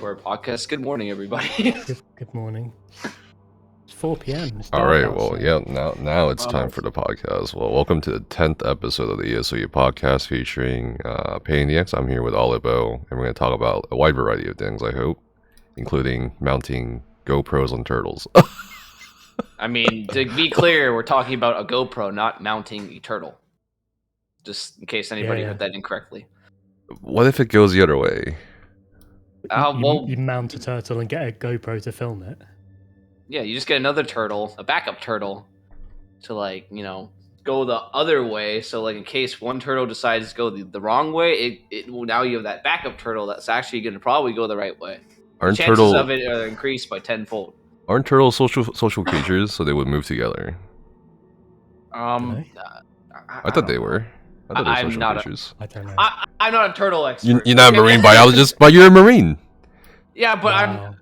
to our podcast. Good morning, everybody. Good morning. It's 4 p.m. All right, well, yeah, now it's time for the podcast. Well, welcome to the 10th episode of the ESOU podcast featuring PainInTheAxe. I'm here with Alywels, and we're going to talk about a wide variety of things, I hope, including mounting GoPros on turtles. I mean, to be clear, we're talking about a GoPro, not mounting a turtle. Just in case anybody heard that incorrectly. What if it goes the other way? You mount a turtle and get a GoPro to film it. Yeah, you just get another turtle, a backup turtle, to go the other way. So like in case one turtle decides to go the wrong way, it will now you have that backup turtle that's actually going to probably go the right way. Chances of it are increased by tenfold. Aren't turtles social creatures, so they would move together? I thought they were. I thought they were social creatures. I don't know. I'm not a turtle expert. You're not a marine biologist, but you're a marine. Yeah, but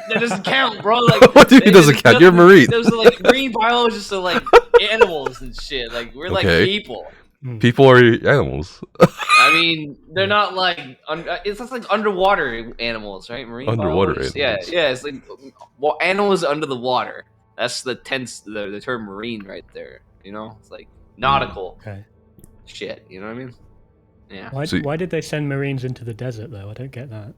that doesn't count, bro. Like, what do you mean it doesn't count? You're a marine. Those are like marine biologists are like animals and shit. Like we're like people. People are animals. I mean, they're not like it's just like underwater animals, right? Marine underwater animals. animals. Yeah. It's like animals under the water. That's the term marine right there. You know, it's like nautical shit. You know what I mean? Yeah. Why did they send Marines into the desert though? I don't get that.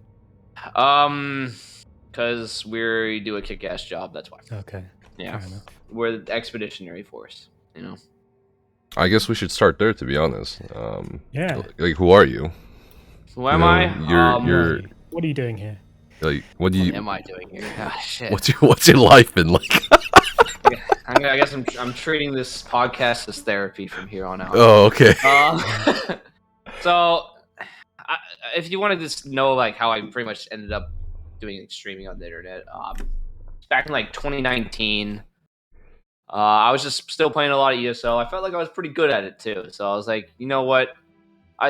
Because we do a kick-ass job. That's why. Okay. Yeah. We're the expeditionary force. You know. I guess we should start there, to be honest. Yeah. Like, who are you? Who am I? You're. What are you doing here? Like, what am I doing here? Oh, shit. What's your life been like? I guess I'm treating this podcast as therapy from here on out. Oh, okay. So, if you want to just know like how I pretty much ended up doing streaming on the internet, back in like 2019, I was just still playing a lot of ESO. I felt like I was pretty good at it too, so I was like, you know what?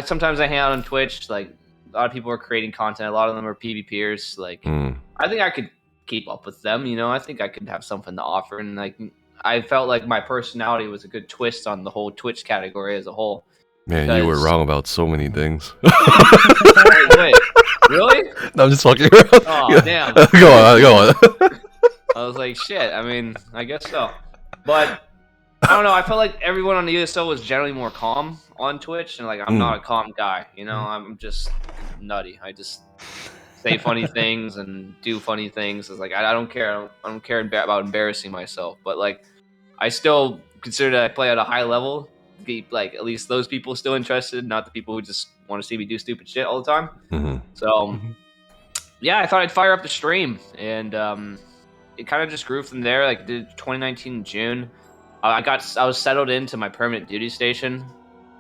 Sometimes I hang out on Twitch. Like a lot of people are creating content. A lot of them are PvPers. Like I think I could keep up with them. You know, I think I could have something to offer, and like I felt like my personality was a good twist on the whole Twitch category as a whole. Man, you were wrong about so many things. Wait, really? No, I'm just fucking around. Oh, damn. Go on. I was like, shit, I mean, I guess so. But, I don't know, I felt like everyone on the ESO was generally more calm on Twitch, and like, I'm not a calm guy, you know? I'm just nutty. I just say funny things and do funny things. It's like, I don't care. I don't care about embarrassing myself. But, like, I still consider that I play at a high level. Be like at least those people still interested, not the people who just want to see me do stupid shit all the time. So yeah, I thought I'd fire up the stream, and it kind of just grew from there. Like did 2019 June, I was settled into my permanent duty station.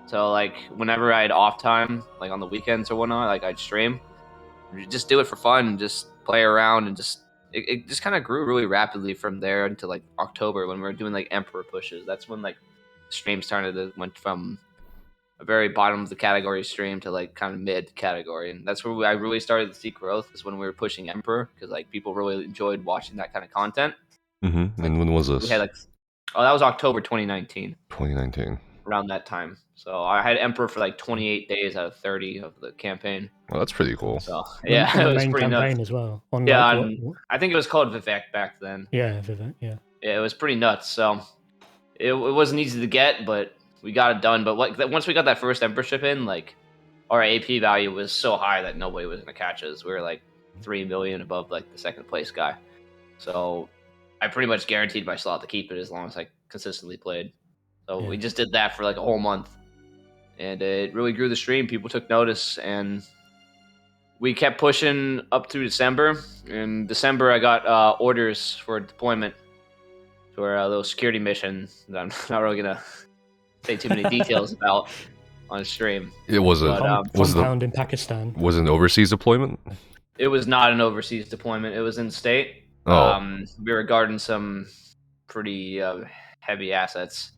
So like whenever I had off time, like on the weekends or whatnot, like I'd stream, just do it for fun, just play around, and it just kind of grew really rapidly from there until like October when we were doing like Emperor pushes. That's when like stream went from a very bottom of the category stream to like kind of mid category, and that's where I really started to see growth, is when we were pushing Emperor, because like people really enjoyed watching that kind of content. And when was this? We had that was October 2019. Around that time. So I had Emperor for like 28 days out of 30 of the campaign. Well, that's pretty cool. So yeah, it was pretty nuts as well. I think it was called Vivek back then. Yeah, Vivek. Yeah, it was pretty nuts. So. It wasn't easy to get, but we got it done. But once we got that first Emperorship in, like our AP value was so high that nobody was gonna catch us. We were like 3 million above like the second place guy. So I pretty much guaranteed my slot to keep it as long as I consistently played. So we just did that for like a whole month, and it really grew the stream. People took notice, and we kept pushing up through December. In December, I got orders for deployment for a little security mission that I'm not really gonna say too many details about on stream. It was compound in Pakistan. Was it an overseas deployment? It was not an overseas deployment. It was in state. We were guarding some pretty heavy assets.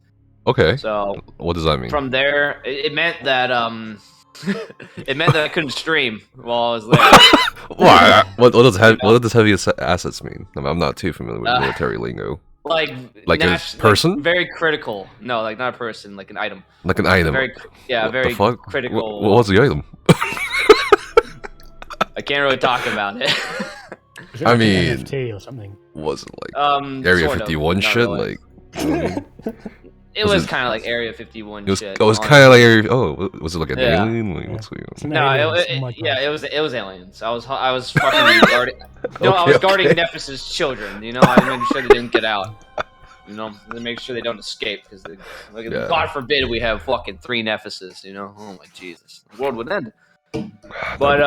Okay. So what does that mean? From there, it meant that it meant that I couldn't stream while I was there. Why? What does heavy assets mean? I'm not too familiar with military lingo. Like a person? Like very critical. No, like not a person, like an item. Like an item. Very what very the fuck? critical. What was the item? I can't really talk about it. Is it like an NFT or something? Was it like Area 51 shit? Really. Like, it was kind of like Area 51 shit. It was kind of like Area. Oh, was it like an alien? Like, what's going on? No, it was aliens. I was fucking guarding. I was guarding Nephis' children. You know, I made sure they didn't get out. You know, to make sure they don't escape because, God forbid, we have fucking 3 Nephises. You know, oh my Jesus, the world would end. But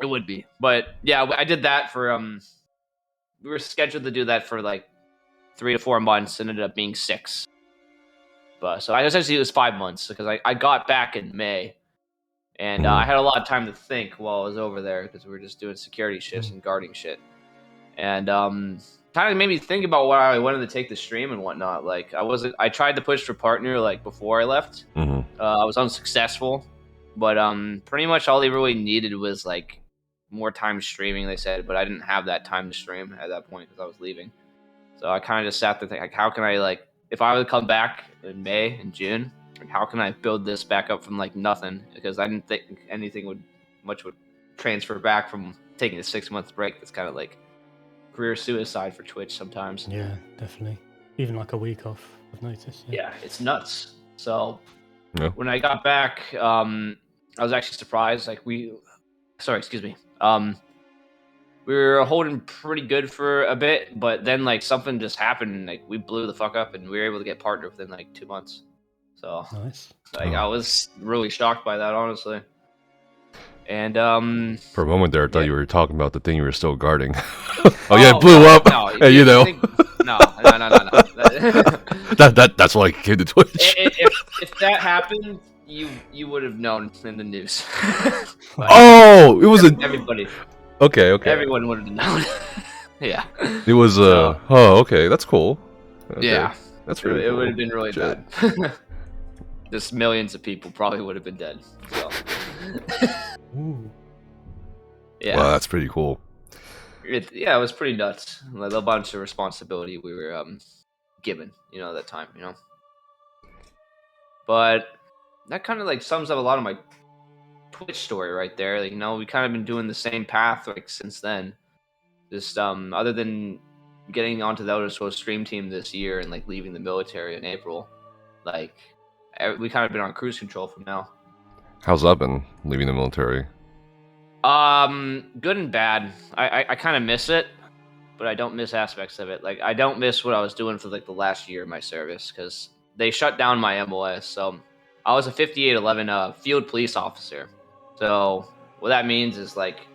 it would be. But yeah, I did that for we were scheduled to do that for like 3 to 4 months, and ended up being 6. But so essentially it was 5 months because I got back in May, and I had a lot of time to think while I was over there because we were just doing security shifts and guarding shit, and kind of made me think about why I wanted to take the stream and whatnot. Like I tried to push for partner like before I left. I was unsuccessful, but pretty much all they really needed was like more time streaming. They said, but I didn't have that time to stream at that point because I was leaving. So I kind of just sat there thinking, like, how can I like if I would come back in May and June, like, how can I build this back up from like nothing? Because I didn't think anything would transfer back from taking a 6-month break. That's kind of like career suicide for Twitch sometimes. Yeah, definitely. Even like a week off, I've noticed. Yeah, it's nuts. So when I got back, I was actually surprised. Like we were holding pretty good for a bit, but then like something just happened, and like we blew the fuck up, and we were able to get partner within like 2 months. So nice. Like I was really shocked by that, honestly. And for a moment there, I thought you were talking about the thing you were still guarding. It blew up. No, you know. No. That's why I came to Twitch. If that happened, you would have known in the news. It was everybody. Okay. Everyone would have known. Yeah. It was okay, that's cool. Okay. Yeah. That's really It cool. would have been really bad. Just millions of people probably would have been dead. So. Yeah. Wow, that's pretty cool. It was pretty nuts. Like a bunch of responsibility we were given, at that time, But that kind of like sums up a lot of my Twitch story right there. Like, we kind of been doing the same path like since then. Just other than getting onto the Elder Scrolls stream team this year and like leaving the military in April, like we kind of been on cruise control from now. How's that been, leaving the military? Good and bad. I kind of miss it, but I don't miss aspects of it. Like I don't miss what I was doing for like the last year of my service because they shut down my MOS. So I was a 5811 field police officer. So what that means is like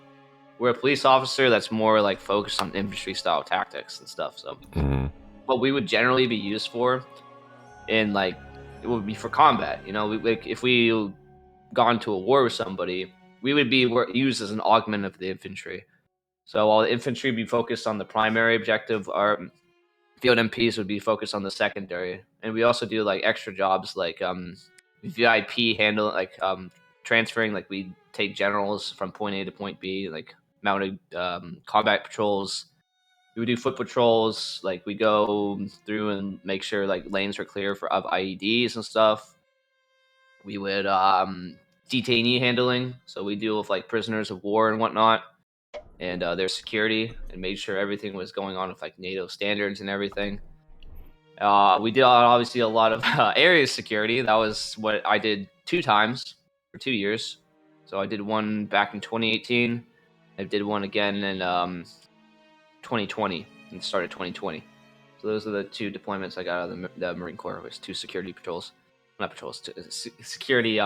we're a police officer that's more like focused on infantry style tactics and stuff. So what we would generally be used for in like it would be for combat. If we gone to a war with somebody, we would be used as an augment of the infantry. So while the infantry would be focused on the primary objective, our field MPs would be focused on the secondary. And we also do like extra jobs like VIP handle, like transferring, like we take generals from point A to point B, like mounted combat patrols. We would do foot patrols, like we go through and make sure like lanes are clear for IEDs and stuff. We would detainee handling, so we deal with like prisoners of war and whatnot, and their security, and made sure everything was going on with like NATO standards and everything. We did obviously a lot of area security. That was what I did 2 times for 2 years. So I did one back in 2018. I did one again in 2020 and the start of 2020. So those are the 2 deployments I got out of the Marine Corps. Was 2 security patrols, not patrols, security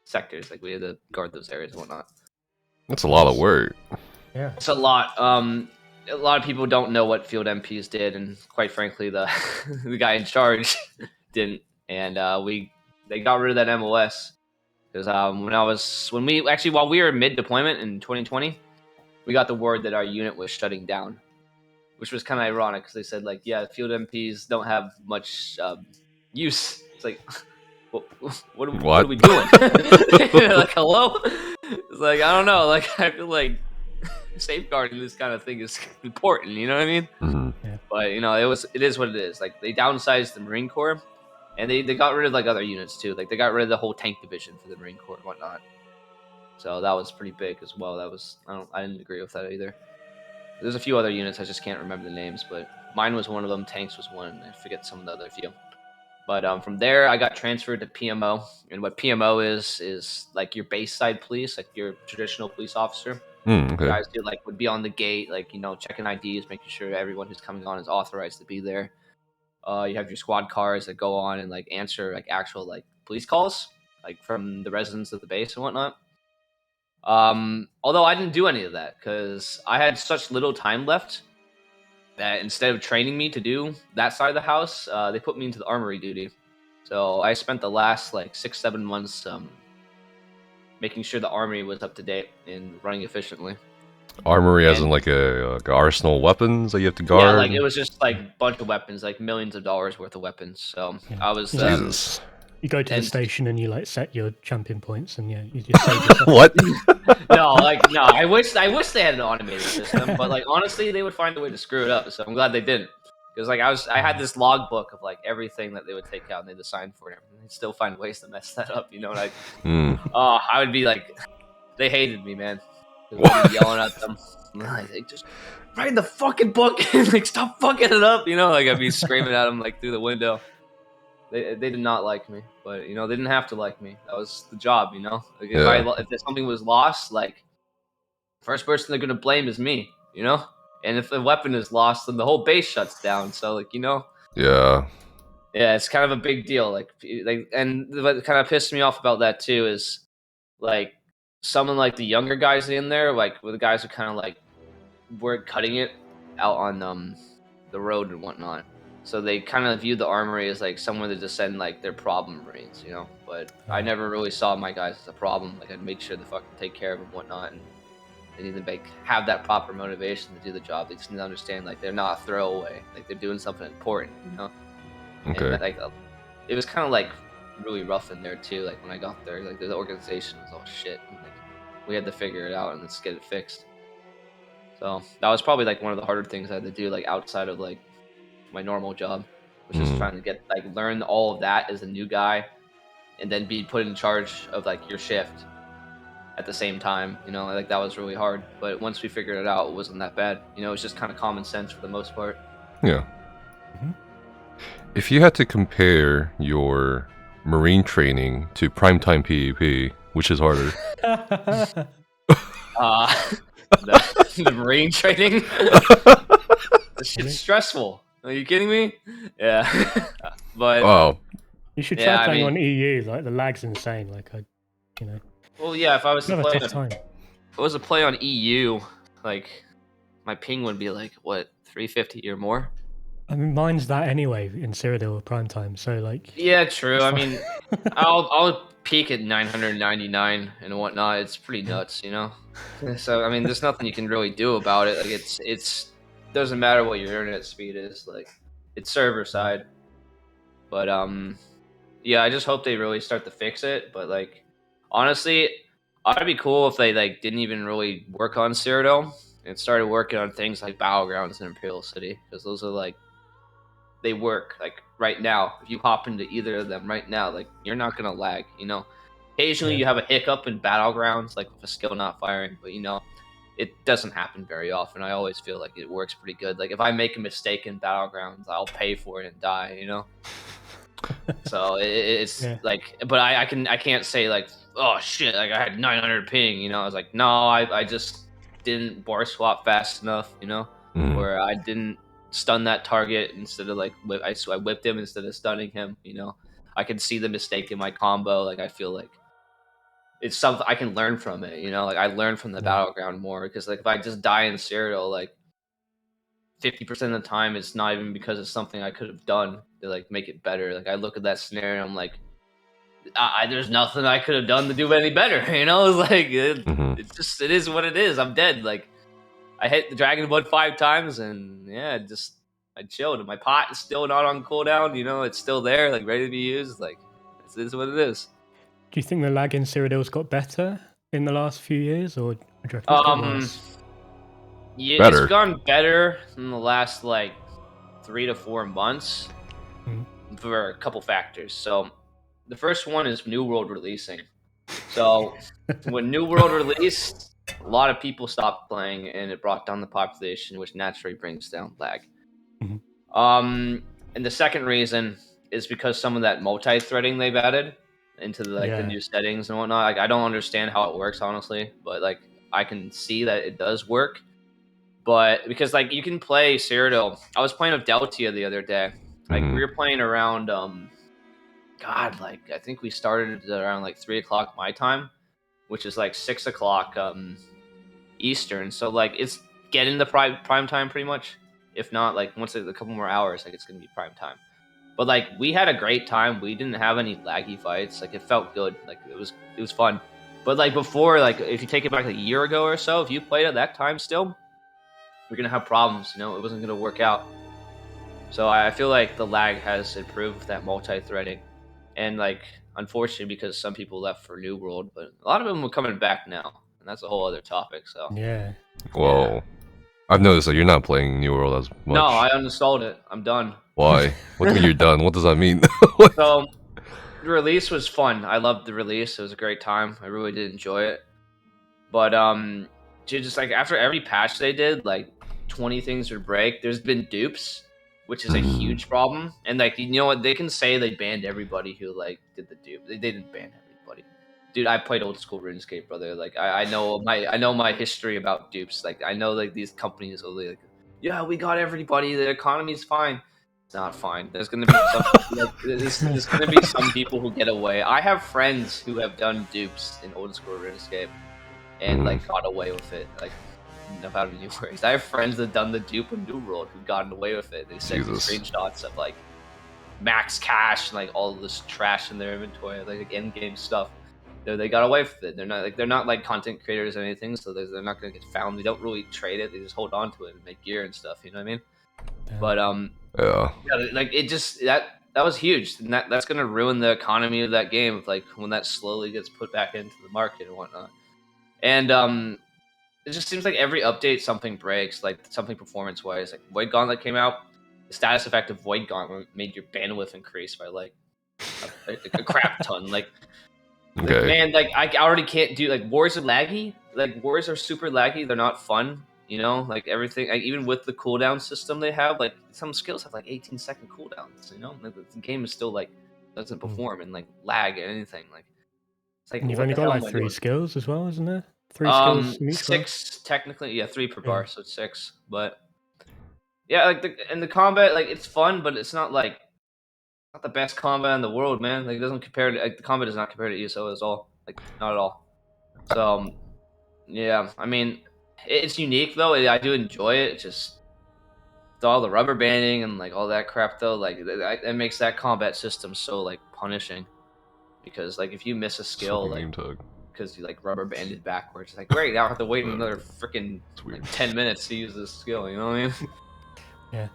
sectors. Like we had to guard those areas and whatnot. That's a lot of work. Yeah, it's a lot. A lot of people don't know what field MPs did, and quite frankly, the the guy in charge didn't. And they got rid of that MOS because while we were mid deployment in 2020, we got the word that our unit was shutting down, which was kind of ironic because they said like, yeah, field MPs don't have much use. It's like, what are we doing? Like, hello? It's like, I don't know. Like, I feel like safeguarding this kind of thing is important. You know what I mean? Yeah. But it is what it is. Like they downsized the Marine Corps, and they got rid of like other units too. Like they got rid of the whole tank division for the Marine Corps and whatnot. So that was pretty big as well. I didn't agree with that either. There's a few other units, I just can't remember the names, but mine was one of them, tanks was one, and I forget some of the other few. But from there, I got transferred to PMO, and what PMO is like your base side police, like your traditional police officer. Okay. Guys would be on the gate, checking IDs, making sure everyone who's coming on is authorized to be there. You have your squad cars that go on and answer actual police calls, from the residents of the base and whatnot. Although I didn't do any of that because I had such little time left that instead of training me to do that side of the house, they put me into the armory duty. So I spent the last 6-7 months making sure the armory was up to date and running efficiently. Armory as in a arsenal of weapons that you have to guard? Yeah, it was just a bunch of weapons, millions of dollars worth of weapons. So yeah. I was Jesus. You go to the station and you set your champion points, and you just save yourself. What? No, I wish they had an automated system, but honestly, they would find a way to screw it up. So I'm glad they didn't, because I had this logbook of everything that they would take out and they'd assign for it. They'd still find ways to mess that up, I would be they hated me, man. I'd be yelling at them, just write the fucking book, stop fucking it up, I'd be screaming at them through the window. They did not like me, but they didn't have to like me. That was the job, if something was lost, first person they're gonna blame is me, and if the weapon is lost, then the whole base shuts down. So Yeah. Yeah, it's kind of a big deal. And what kind of pissed me off about that too is someone the younger guys in there, with the guys who kind of weren't cutting it out on the road and whatnot. So they kind of viewed the armory as someone to just send their problem marines, But I never really saw my guys as a problem. I'd make sure to fucking take care of them and whatnot, and they need to have that proper motivation to do the job. They just need to understand they're not a throwaway, they're doing something important, Okay. And, it was kind of really rough in there too. When I got there, the organization was all shit. And, we had to figure it out and let's get it fixed. So that was probably one of the harder things I had to do outside of my normal job, which is trying to get learn all of that as a new guy, and then be put in charge of your shift at the same time. That was really hard. But once we figured it out, it wasn't that bad. It was just kind of common sense for the most part. Yeah. If you had to compare your Marine training to primetime PvP, which is harder? The Marine training? This shit's stressful. Are you kidding me? Yeah. But you should try playing on EU. The lag's insane. Well, yeah. If I was to play, time. If I was to play on EU, my ping would be 350 or more. I mean, mine's that anyway in Cyrodiil prime time. So Yeah, true. I mean, I'll peak at 999 and whatnot. It's pretty nuts, So I mean, there's nothing you can really do about it. It's doesn't matter what your internet speed is. It's server side. But yeah, I just hope they really start to fix it. But honestly, it'd be cool if they didn't even really work on Cyrodiil and started working on things like Battlegrounds and Imperial City, because those are they work right now. If you hop into either of them right now, you're not gonna lag. Occasionally you have a hiccup in Battlegrounds, with a skill not firing, but it doesn't happen very often. I always feel it works pretty good. If I make a mistake in Battlegrounds, I'll pay for it and die. So it's but I can't say oh shit, I had 900 ping. I was no, I just didn't bar swap fast enough. Or I didn't stun that target instead of I whipped him instead of stunning him. I can see the mistake in my combo. I feel it's something I can learn from it. I learn from the Battleground more, because if I just die in Cyrodiil, 50% of the time it's not even because of something I could have done to make it better. I look at that scenario and I'm there's nothing I could have done to do any better. It's it is what it is. I'm dead. I hit the Dragon Blood 5 times, and yeah, I chilled. And my pot is still not on cooldown. It's still there, ready to be used. It is what it is. Do you think the lag in Cyrodiil's got better in the last few years, or do you reckon it's got worse? Yeah, better. It's gone better in the last 3 to 4 months for a couple factors. So the first one is New World releasing. So when New World released, a lot of people stopped playing, and it brought down the population, which naturally brings down lag. Mhm. And the second reason is because some of that multi-threading they've added into the new settings and whatnot. Like, I don't understand how it works, honestly, but like I can see that it does work. But because like you can play Cyrodiil, I was playing with Deltia the other day. Like we were playing around, God, like I think we started around like 3 o'clock my time, which is like 6 o'clock Eastern. So like it's getting the prime time pretty much. If not, like once a couple more hours, like it's gonna be prime time. But like we had a great time. We didn't have any laggy fights. Like it felt good. Like it was fun. But like before, like if you take it back a year ago or so, if you played at that time still, you're gonna have problems. You know, it wasn't gonna work out. So I feel like the lag has improved with that multi-threading, and like unfortunately because some people left for New World, but a lot of them are coming back now, and that's a whole other topic. So Well, I've noticed that you're not playing New World as much. No, I uninstalled it. I'm done. Why? What do you mean you're done? What does that mean? So the release was fun. I loved the release. It was a great time. I really did enjoy it. But just like after every patch they did, like 20 things would break. There's been dupes, which is a huge problem. And like you know what, they can say they banned everybody who like did the dupe. They didn't ban everybody. Dude, I played old school RuneScape, brother. Like I know my history about dupes. Like I know like these companies will be like, yeah, we got everybody. The economy's fine. It's not fine. There's gonna be there's gonna be some people who get away. I have friends who have done dupes in old school RuneScape and like got away with it. Like without any worries. I have friends that done the dupe in New World who've gotten away with it. They sent me screenshots of like max cash and like all this trash in their inventory, like end game stuff. They got away with it. They're not like content creators or anything, so they're not gonna get found. They don't really trade it. They just hold on to it and make gear and stuff. You know what I mean? But yeah, like it just that was huge, and that's gonna ruin the economy of that game. Like when that slowly gets put back into the market and whatnot. And it just seems like every update something breaks, like something performance wise. Like Void Gauntlet came out, the status effect of Void Gauntlet made your bandwidth increase by like a crap ton. Like man, like I already can't do like wars are laggy. Like wars are super laggy. They're not fun. You know, like everything. Like, even with the cooldown system they have, like some skills have like 18-second cooldowns. You know, like, the game is still like doesn't perform and like lag and anything. Like it's like and you've only got like 3 skills as well, isn't there? 3 skills. 6 technically. Yeah, 3 per bar, so it's 6. But yeah, like the combat, like it's fun, but it's not like not the best combat in the world, man. Like it doesn't compare to like the combat does not compare to ESO at all. Like not at all. So yeah, I mean it's unique though. I do enjoy it. It's just with all the rubber banding and like all that crap though, like it makes that combat system so like punishing. Because like if you miss a skill, like because you like rubber banded backwards, it's like great, now I have to wait another freaking like 10 minutes to use this skill. You know what I mean? Yeah,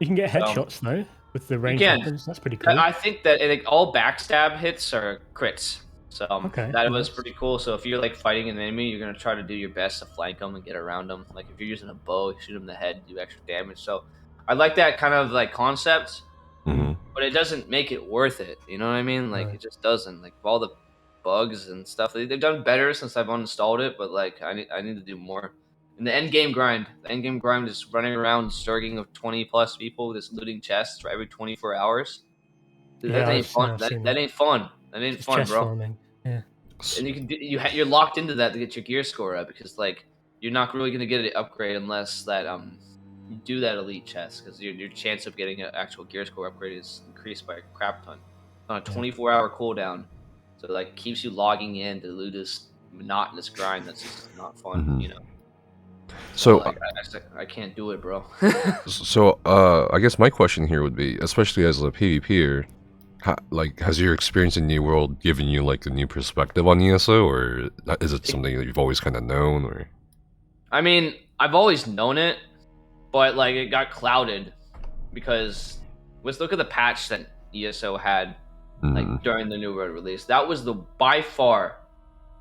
you can get headshots though with the range weapons. That's pretty cool. I think that like all backstab hits are crits. So that was pretty cool. So if you're like fighting an enemy, you're gonna try to do your best to flank them and get around them. Like if you're using a bow, you shoot them in the head, do extra damage. So I like that kind of like concept, but it doesn't make it worth it. You know what I mean? Like it just doesn't. Like all the bugs and stuff, they've done better since I've uninstalled it. But like I need to do more. And the end game grind is running around sturging of 20+ people, just looting chests for every 24 hours. Dude, that ain't fun. That ain't fun. That ain't fun, bro. Farming. Yeah. And you can you're locked into that to get your gear score up because like you're not really gonna get an upgrade unless that you do that elite chest because your chance of getting an actual gear score upgrade is increased by a crap ton on a 24-hour cooldown. So like keeps you logging in to do this monotonous grind that's just not fun, you know. So like, I can't do it, bro. So I guess my question here would be, especially as a PvPer, like has your experience in New World given you like a new perspective on ESO, or is it something that you've always kind of known? Or I mean, I've always known it, but like it got clouded because let's look at the patch that ESO had like during the New World release. That was by far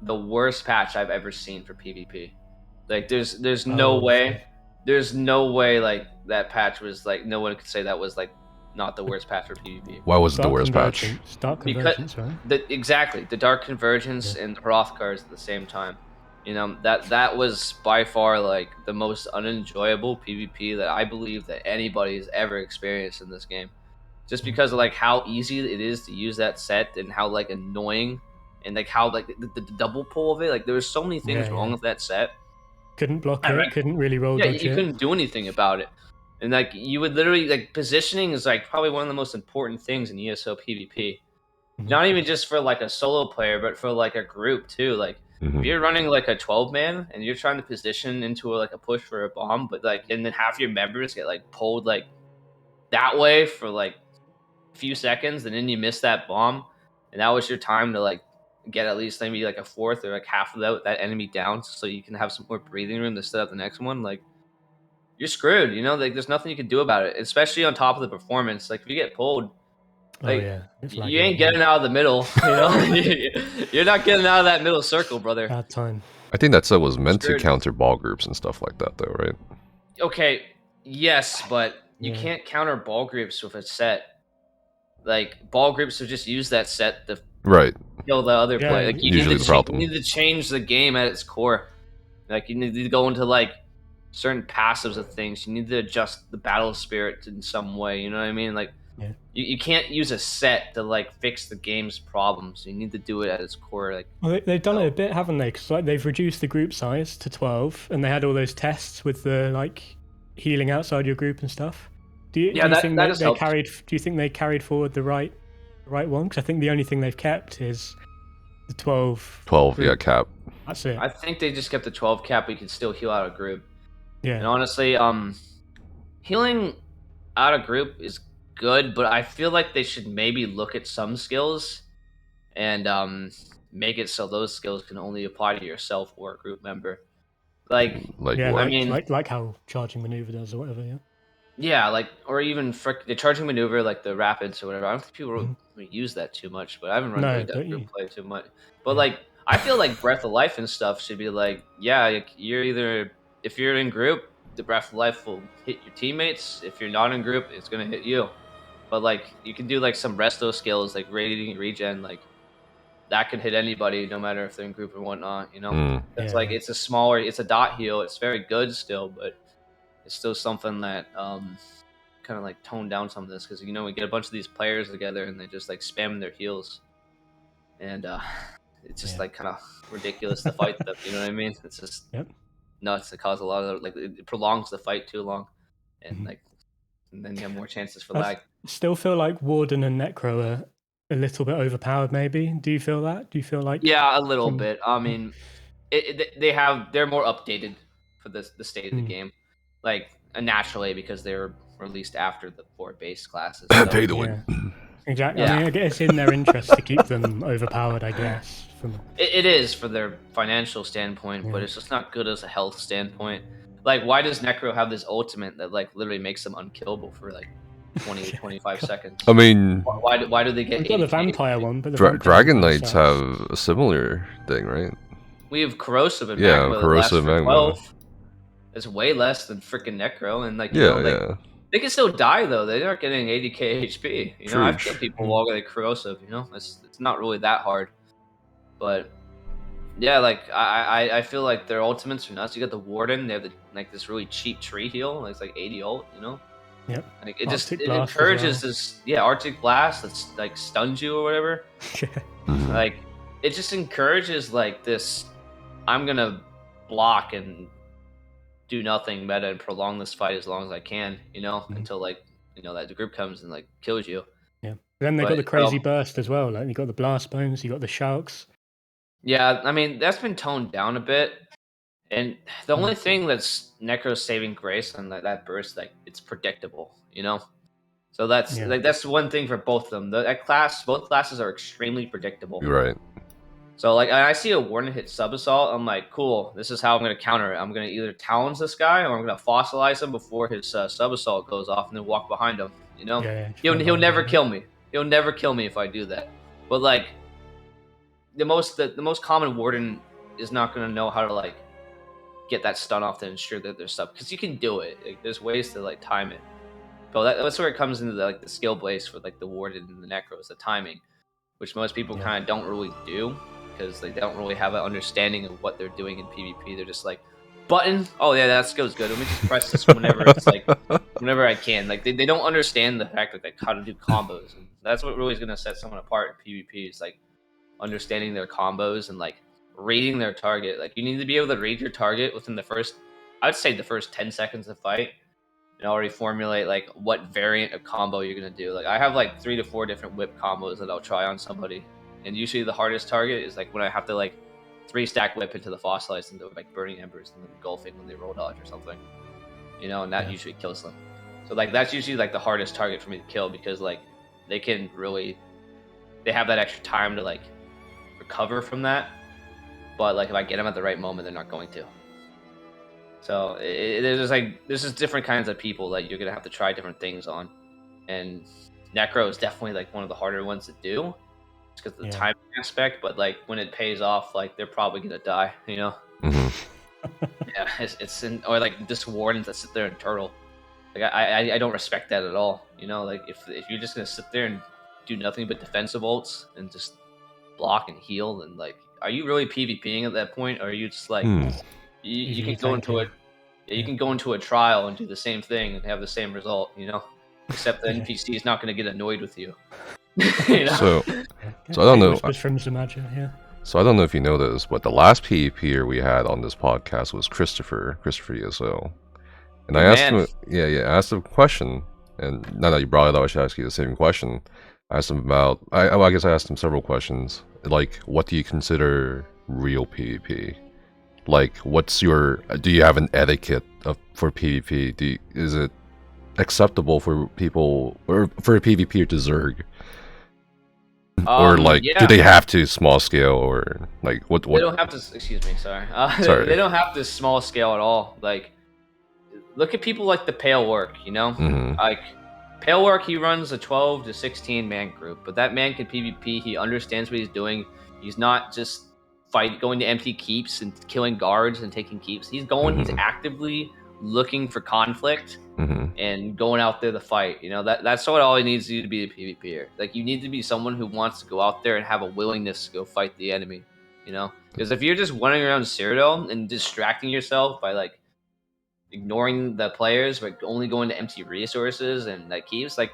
the worst patch I've ever seen for PvP. Like there's no way like that patch was like no one could say that was like not the worst path for PvP. Why was it the worst patch? Dark Convergence, right? Exactly, the Dark Convergence and the Hrothgars at the same time. You know, that was by far like the most unenjoyable PvP that I believe that anybody has ever experienced in this game. Just because of like how easy it is to use that set and how like annoying and like how like the double pull of it. Like there was so many things wrong with that set. Couldn't block it, couldn't really roll dodge you couldn't do anything about it. And like you would literally like positioning is like probably one of the most important things in ESO PvP. Not even just for like a solo player, but for like a group too. Like if you're running like a 12-man and you're trying to position into like a push for a bomb, but like and then half your members get like pulled like that way for like a few seconds, and then you miss that bomb, and that was your time to like get at least maybe like a fourth or like half of that enemy down, so you can have some more breathing room to set up the next one. Like you're screwed, you know. Like there's nothing you can do about it, especially on top of the performance. Like if you get pulled. Like, you ain't getting out of the middle, you know? You're not getting out of that middle circle, brother. Bad time. I think that set was meant to counter ball groups and stuff like that, though, right? Okay, yes, but you can't counter ball groups with a set. Like, ball groups will just use that set to kill the other player. Like, you need to change the game at its core. Like, you need to go into, like, certain passives of things. You need to adjust the battle spirit in some way, you know what I mean? Like, you can't use a set to like fix the game's problems. You need to do it at its core. Like, well, they've done it a bit, haven't they? Because like they've reduced the group size to 12, and they had all those tests with the like healing outside your group and stuff. Do you think they carried forward the right one? Because I think the only thing they've kept is the 12. 12, group. Cap. That's it. I think they just kept the 12 cap. But you can still heal out a group. Yeah. And honestly, healing out a group is good, but I feel like they should maybe look at some skills and make it so those skills can only apply to yourself or a group member. Like what? I mean, like how charging maneuver does or whatever. Yeah, like or even the charging maneuver, like the rapids or whatever. I don't think people use that too much, but I haven't run group play too much. But like, I feel like Breath of Life and stuff should be like, you're either if you're in group, the Breath of Life will hit your teammates. If you're not in group, it's gonna hit you. But like you can do like some resto skills like radiant regen, like that could hit anybody no matter if they're in group or whatnot, you know? It's like it's a dot heal, it's very good still, but it's still something that kind of like toned down some of this because you know we get a bunch of these players together and they just like spamming their heals. And it's just like kind of ridiculous to fight them, you know what I mean? It's just nuts to cause a lot of like it prolongs the fight too long. And like and then you have more chances for lag. Still feel like Warden and Necro are a little bit overpowered, maybe. Do you feel that? Do you feel like? Yeah, a little bit. I mean, they're more updated for the state of the game, like naturally because they were released after the 4 base classes. So. Pay to win. Exactly. Yeah. I mean, I guess it's in their interest to keep them overpowered. I guess. It is for their financial standpoint, but it's just not good as a health standpoint. Like, why does Necro have this ultimate that like literally makes them unkillable for like 20 to 25 seconds? I mean, why do they get? We've got the vampire one, but Dragon Knights have a similar thing, right? We have corrosive and magma. Corrosive magma. 12. It's way less than freaking Necro, and like they can still die though. They aren't getting 80k HP. You know, I've killed people while they corrosive. You know, it's not really that hard, but. Yeah, like I feel like their ultimates are nuts. You got the Warden, they have like this really cheap tree heal, it's like 80 ult, you know? Yep. Like it encourages this Arctic Blast that's like stuns you or whatever. Like it just encourages like this I'm gonna block and do nothing meta and prolong this fight as long as I can, you know, until like that the group comes and like kills you. Yeah. Then they got the crazy burst as well, like you got the blast bones, you got the sharks. Yeah, I mean, that's been toned down a bit. And the only thing that's Necro's saving grace on that burst, like, it's predictable, you know? So that's like that's one thing for both of them. Both classes are extremely predictable. You're right. So, like, I see a Warden hit Sub-Assault, I'm like, cool, this is how I'm going to counter it. I'm going to either Talons this guy, or I'm going to Fossilize him before his Sub-Assault goes off and then walk behind him, you know? He'll never kill me. He'll never kill me if I do that. But, like... The most common Warden is not going to know how to like get that stun off to ensure that they're sub, because you can do it. Like, there's ways to like time it, But that's where it comes into the skill base for like the Warden and the Necros, the timing, which most people kind of don't really do because they don't really have an understanding of what they're doing in PvP. They're just like, button, oh yeah, that skill's good. Let me just press this whenever it's like, whenever I can. Like they don't understand the fact that like how to do combos, and that's what really is gonna set someone apart in PvP. Is like understanding their combos and like reading their target. Like you need to be able to read your target within the first, I'd say the first 10 seconds of fight, and already formulate like what variant of combo you're gonna do. Like I have like 3 to 4 different whip combos that I'll try on somebody, and usually the hardest target is like when I have to like 3-stack whip into the fossilites into like burning embers and then engulfing when they roll dodge or something, you know, and that usually kills them. So like that's usually like the hardest target for me to kill because like they can really, they have that extra time to like recover from that, but like if I get them at the right moment, they're not going to. So there's just different kinds of people that you're gonna have to try different things on, and Necro is definitely like one of the harder ones to do because of the time aspect. But like when it pays off, like they're probably gonna die, you know. Yeah, it's or like this Wardens that sit there and turtle. Like I don't respect that at all, you know. Like if you're just gonna sit there and do nothing but defensive ults and just block and heal, then like are you really PvPing at that point, or are you just like you can go into it? You can go into a trial and do the same thing and have the same result, you know. Except the NPC is not going to get annoyed with you. You know? So I don't know. From Zamaja, So I don't know if you know this, but the last PvPer we had on this podcast was Christopher ESO, and I asked him, I asked him a question, and now that you brought it up, I should ask you the same question. I asked him about, I guess I asked him several questions, like what do you consider real PvP? Like, what's your? Do you have an etiquette for PvP? Is it acceptable for people or for a PvPer to Zerg? Or like, do they have to small scale or like what? They don't have to. Excuse me, sorry. They don't have to small scale at all. Like, look at people like the Pale Work. You know, like Pale Work. He runs a 12 to 16 man group, but that man can PvP. He understands what he's doing. He's not just going to empty keeps and killing guards and taking keeps. He's actively looking for conflict and going out there to fight. You know, that's what all he needs you to be a PvPer. Like you need to be someone who wants to go out there and have a willingness to go fight the enemy. You know, because if you're just running around Zerodead and distracting yourself by like ignoring the players, but only going to empty resources and like keeps, like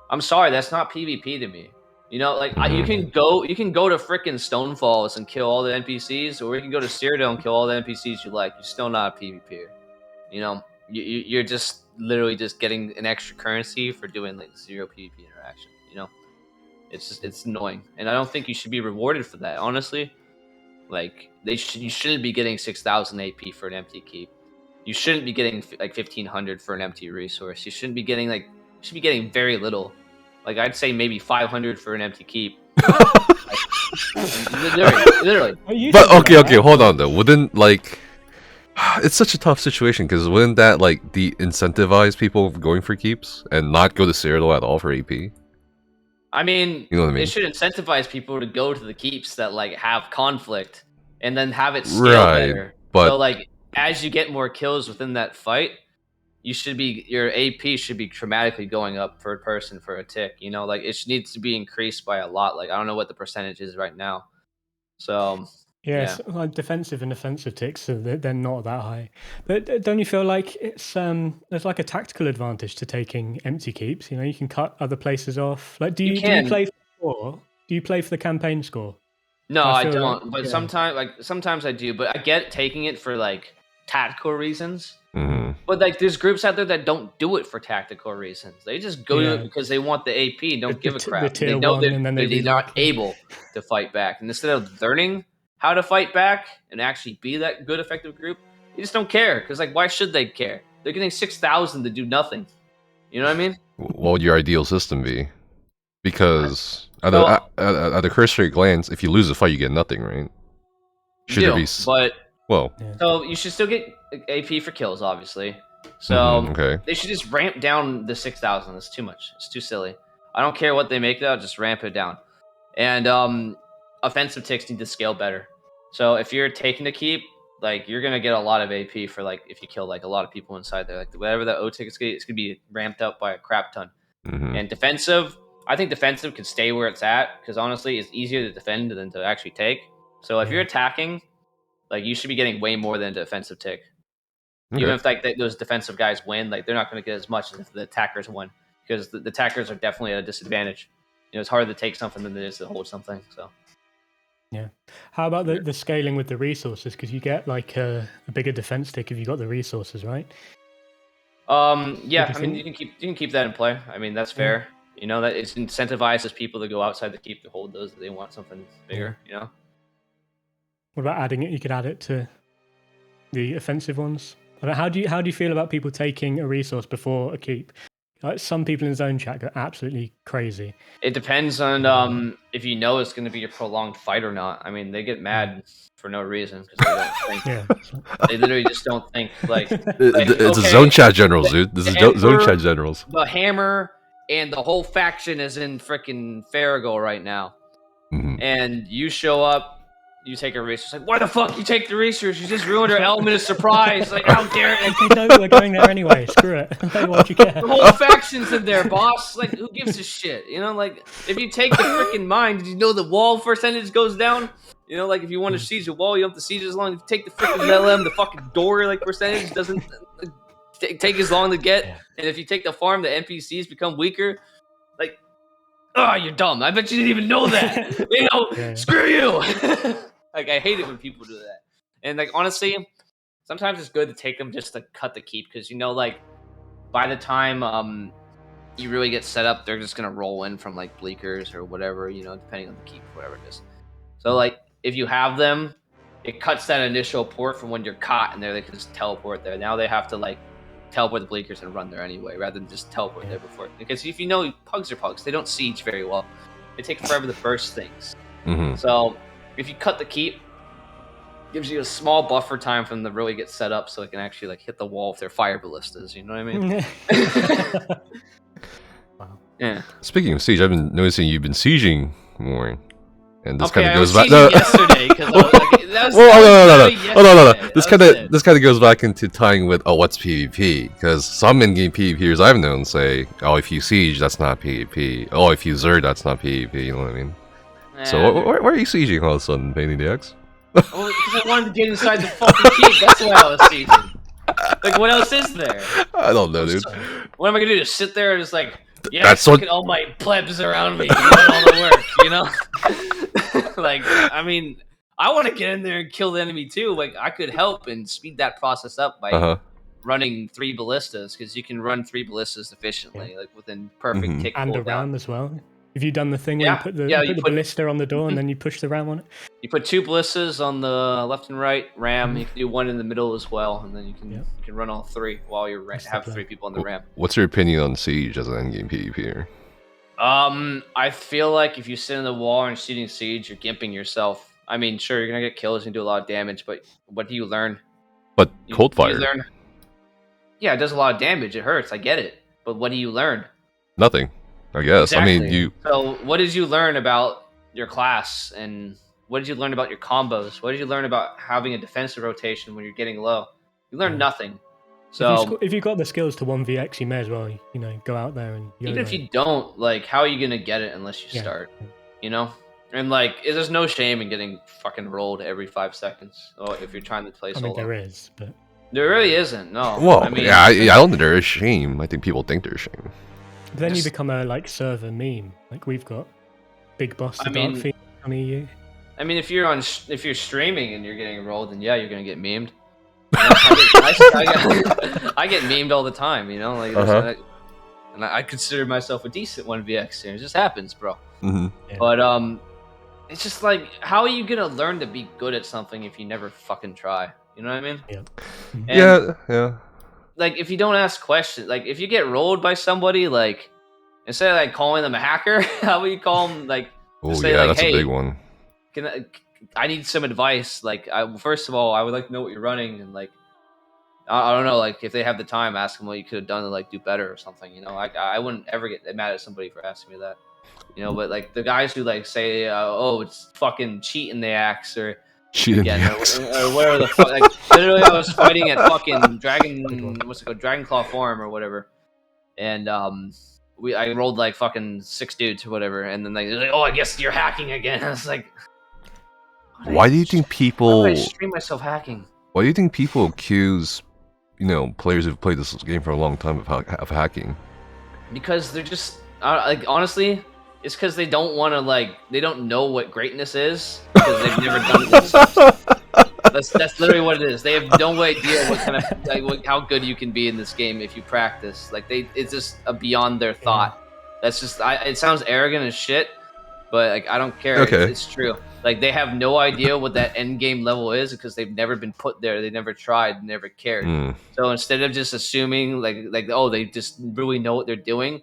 I'm sorry, that's not PvP to me. You know, like you can go to frickin' Stonefalls and kill all the NPCs, or you can go to Zerodead and kill all the NPCs you like. You're still not a PvPer. You know, you're just literally just getting an extra currency for doing like 0 PvP interaction. You know, it's annoying, and I don't think you should be rewarded for that. Honestly, like you shouldn't be getting 6,000 AP for an empty keep. You shouldn't be getting like 1,500 for an empty resource. You shouldn't be getting you should be getting very little. Like I'd say maybe 500 for an empty keep. literally. But okay, hold on though. Wouldn't like it's such a tough situation because wouldn't that like de-incentivize people going for keeps and not go to Zerodead at all for AP? I mean, you know what I mean? It should incentivize people to go to the keeps that like have conflict and then have it scale better. But so like as you get more kills within that fight, your AP should be dramatically going up per person for a tick. You know, like it needs to be increased by a lot. Like I don't know what the percentage is right now. So yes, like defensive and offensive ticks, so they're not that high. But don't you feel like it's there's like a tactical advantage to taking empty keeps? You know, you can cut other places off. Like, do you play for the score? Do you play for the campaign score? No, I don't. Like, but sometimes I do. But I get taking it for like tactical reasons. But like there's groups out there that don't do it for tactical reasons. They just go to it because they want the AP and don't give a crap. They know they're not able to fight back. And instead of learning how to fight back and actually be that good effective group, they just don't care. Because like why should they care? They're getting 6,000 to do nothing. You know what I mean? What would your ideal system be? Because at a cursory glance, if you lose a fight, you get nothing, right? So you should still get AP for kills, obviously. So they should just ramp down the 6,000. That's too much. It's too silly. I don't care what they make though. Just ramp it down. And offensive ticks need to scale better. So if you're taking a keep, like you're gonna get a lot of AP for like if you kill like a lot of people inside there. Like whatever the O ticket's gonna, it's gonna be ramped up by a crap ton. And defensive, I think defensive could stay where it's at because honestly, it's easier to defend than to actually take. So if you're attacking, like you should be getting way more than a defensive tick. Okay. Even if like those defensive guys win, like they're not going to get as much as if the attackers won because the attackers are definitely at a disadvantage. You know, it's harder to take something than it is to hold something. So. Yeah. How about the scaling with the resources? Because you get like a bigger defense tick if you got the resources, right? Yeah. I mean, you can keep that in play. I mean, that's fair. Yeah. You know, that it incentivizes people to go outside the keep to hold those if they want something bigger. You know. What about adding it? You could add it to the offensive ones. How do you feel about people taking a resource before a keep? Like some people in zone chat go absolutely crazy. It depends on if you know it's going to be a prolonged fight or not. I mean, they get mad for no reason because they don't think. They literally just don't think. Like it's a zone chat generals, dude. This is zone chat generals. The hammer and the whole faction is in freaking Farrago right now, and you show up. You take a resource. Like, why the fuck you take the resource? You just ruined our element of surprise. Like, how dare it? They know we're going there anyway. Screw it. Why'd you care? The whole faction's in there, boss. Like, who gives a shit? You know, like, if you take the freaking mine, did you know the wall percentage goes down? You know, like, if you want to siege a wall, you don't have to siege as long. If you take the freaking LM, the fucking door, like, percentage doesn't take as long to get. And if you take the farm, the NPCs become weaker. Like, oh, you're dumb. I bet you didn't even know that. You know, screw you. Like, I hate it when people do that. And, like, honestly, sometimes it's good to take them just to cut the keep. Because, you know, like, by the time you really get set up, they're just going to roll in from, like, bleakers or whatever, you know, depending on the keep, whatever it is. So, like, if you have them, it cuts that initial port from when you're caught and they can just teleport there. Now they have to, like, teleport the bleakers and run there anyway, rather than just teleport there before. Because if you know, pugs are pugs. They don't siege very well. They take forever to burst things. So if you cut the keep, it gives you a small buffer time for them to really get set up so they can actually like hit the wall with their fire ballistas. You know what I mean? Wow. Yeah. Speaking of siege, I've been noticing you've been sieging more. And this kind of goes back. Yesterday, This kind of goes back into tying with what's PvP, because some in-game PvPers I've known say, oh, if you siege, that's not PvP. Oh, if you Zerd, that's not PvP. You know what I mean? So why are you sieging all of a sudden, PainInTheAxe? Well, because I wanted to get inside the fucking keep. That's why I was sieging. Like, what else is there? I don't know, dude. What am I gonna do? Just sit there and just like, look at all my plebs around me doing all the work, you know? Like, I mean, I want to get in there and kill the enemy too. Like, I could help and speed that process up by running 3 ballistas, because you can run 3 ballistas efficiently, like within perfect tick and a ram as well. Have you done the thing where you put the ballista on the door and then you push the ram on it? You put 2 ballistas on the left and right ram. You can do 1 in the middle as well, and then you can run all 3 while you have 3 people on the ram. What's your opinion on siege as an endgame PvPer? I feel like if you sit in the wall and shooting siege, you're gimping yourself. I mean, sure, you're gonna get kills and do a lot of damage, but what do you learn? But cold fire. Yeah, it does a lot of damage. It hurts. I get it. But what do you learn? Nothing, I guess. Exactly. I mean, So, what did you learn about your class, and what did you learn about your combos? What did you learn about having a defensive rotation when you're getting low? You learn nothing. So, if you've got the skills to 1vx, you may as well, go out there and. Even if you don't, like, how are you gonna get it unless you start? You know. And, like, there's no shame in getting fucking rolled every 5 seconds if you're trying to play solo. I mean, there is, but... There really isn't, no. Well, I mean, I don't think there is shame. I think people think there's shame. But then you become a, server meme. Like, we've got Big Boss, the Dark Fiend on EU. I mean, if you're streaming and you're getting rolled, then yeah, you're gonna get memed. I get memed all the time, you know? Like, and I consider myself a decent 1vx here. It just happens, bro. Yeah. But, it's just like, how are you gonna learn to be good at something if you never fucking try? You know what I mean? Yeah. And, yeah. Like, if you don't ask questions, like, if you get rolled by somebody, like, instead of, like, calling them a hacker, how would you call them, like, that's a big one. I need some advice. Like, first of all, I would like to know what you're running, and, like, I don't know, like, if they have the time, ask them what you could have done to, like, do better or something, you know? I wouldn't ever get mad at somebody for asking me that. You know, but like the guys who like say, "Oh, it's fucking cheating the axe," or Cheating again, or whatever the fuck. Like, literally, I was fighting at fucking Dragonclaw Farm or whatever, and I rolled like fucking 6 dudes or whatever, and then they're like, oh, I guess you're hacking again. I was like, why do you think people? Why do I stream myself hacking? Why do you think people accuse, players who've played this game for a long time of hacking? Because they're just like, honestly, it's because they don't want to they don't know what greatness is because they've never done it themselves. That's literally what it is. They have no idea what kind of how good you can be in this game if you practice. It's just beyond their thought. That's just it sounds arrogant as shit, but like I don't care. Okay. It's true. Like they have no idea what that end game level is because they've never been put there. They never tried, never cared. So instead of just assuming like oh they just really know what they're doing,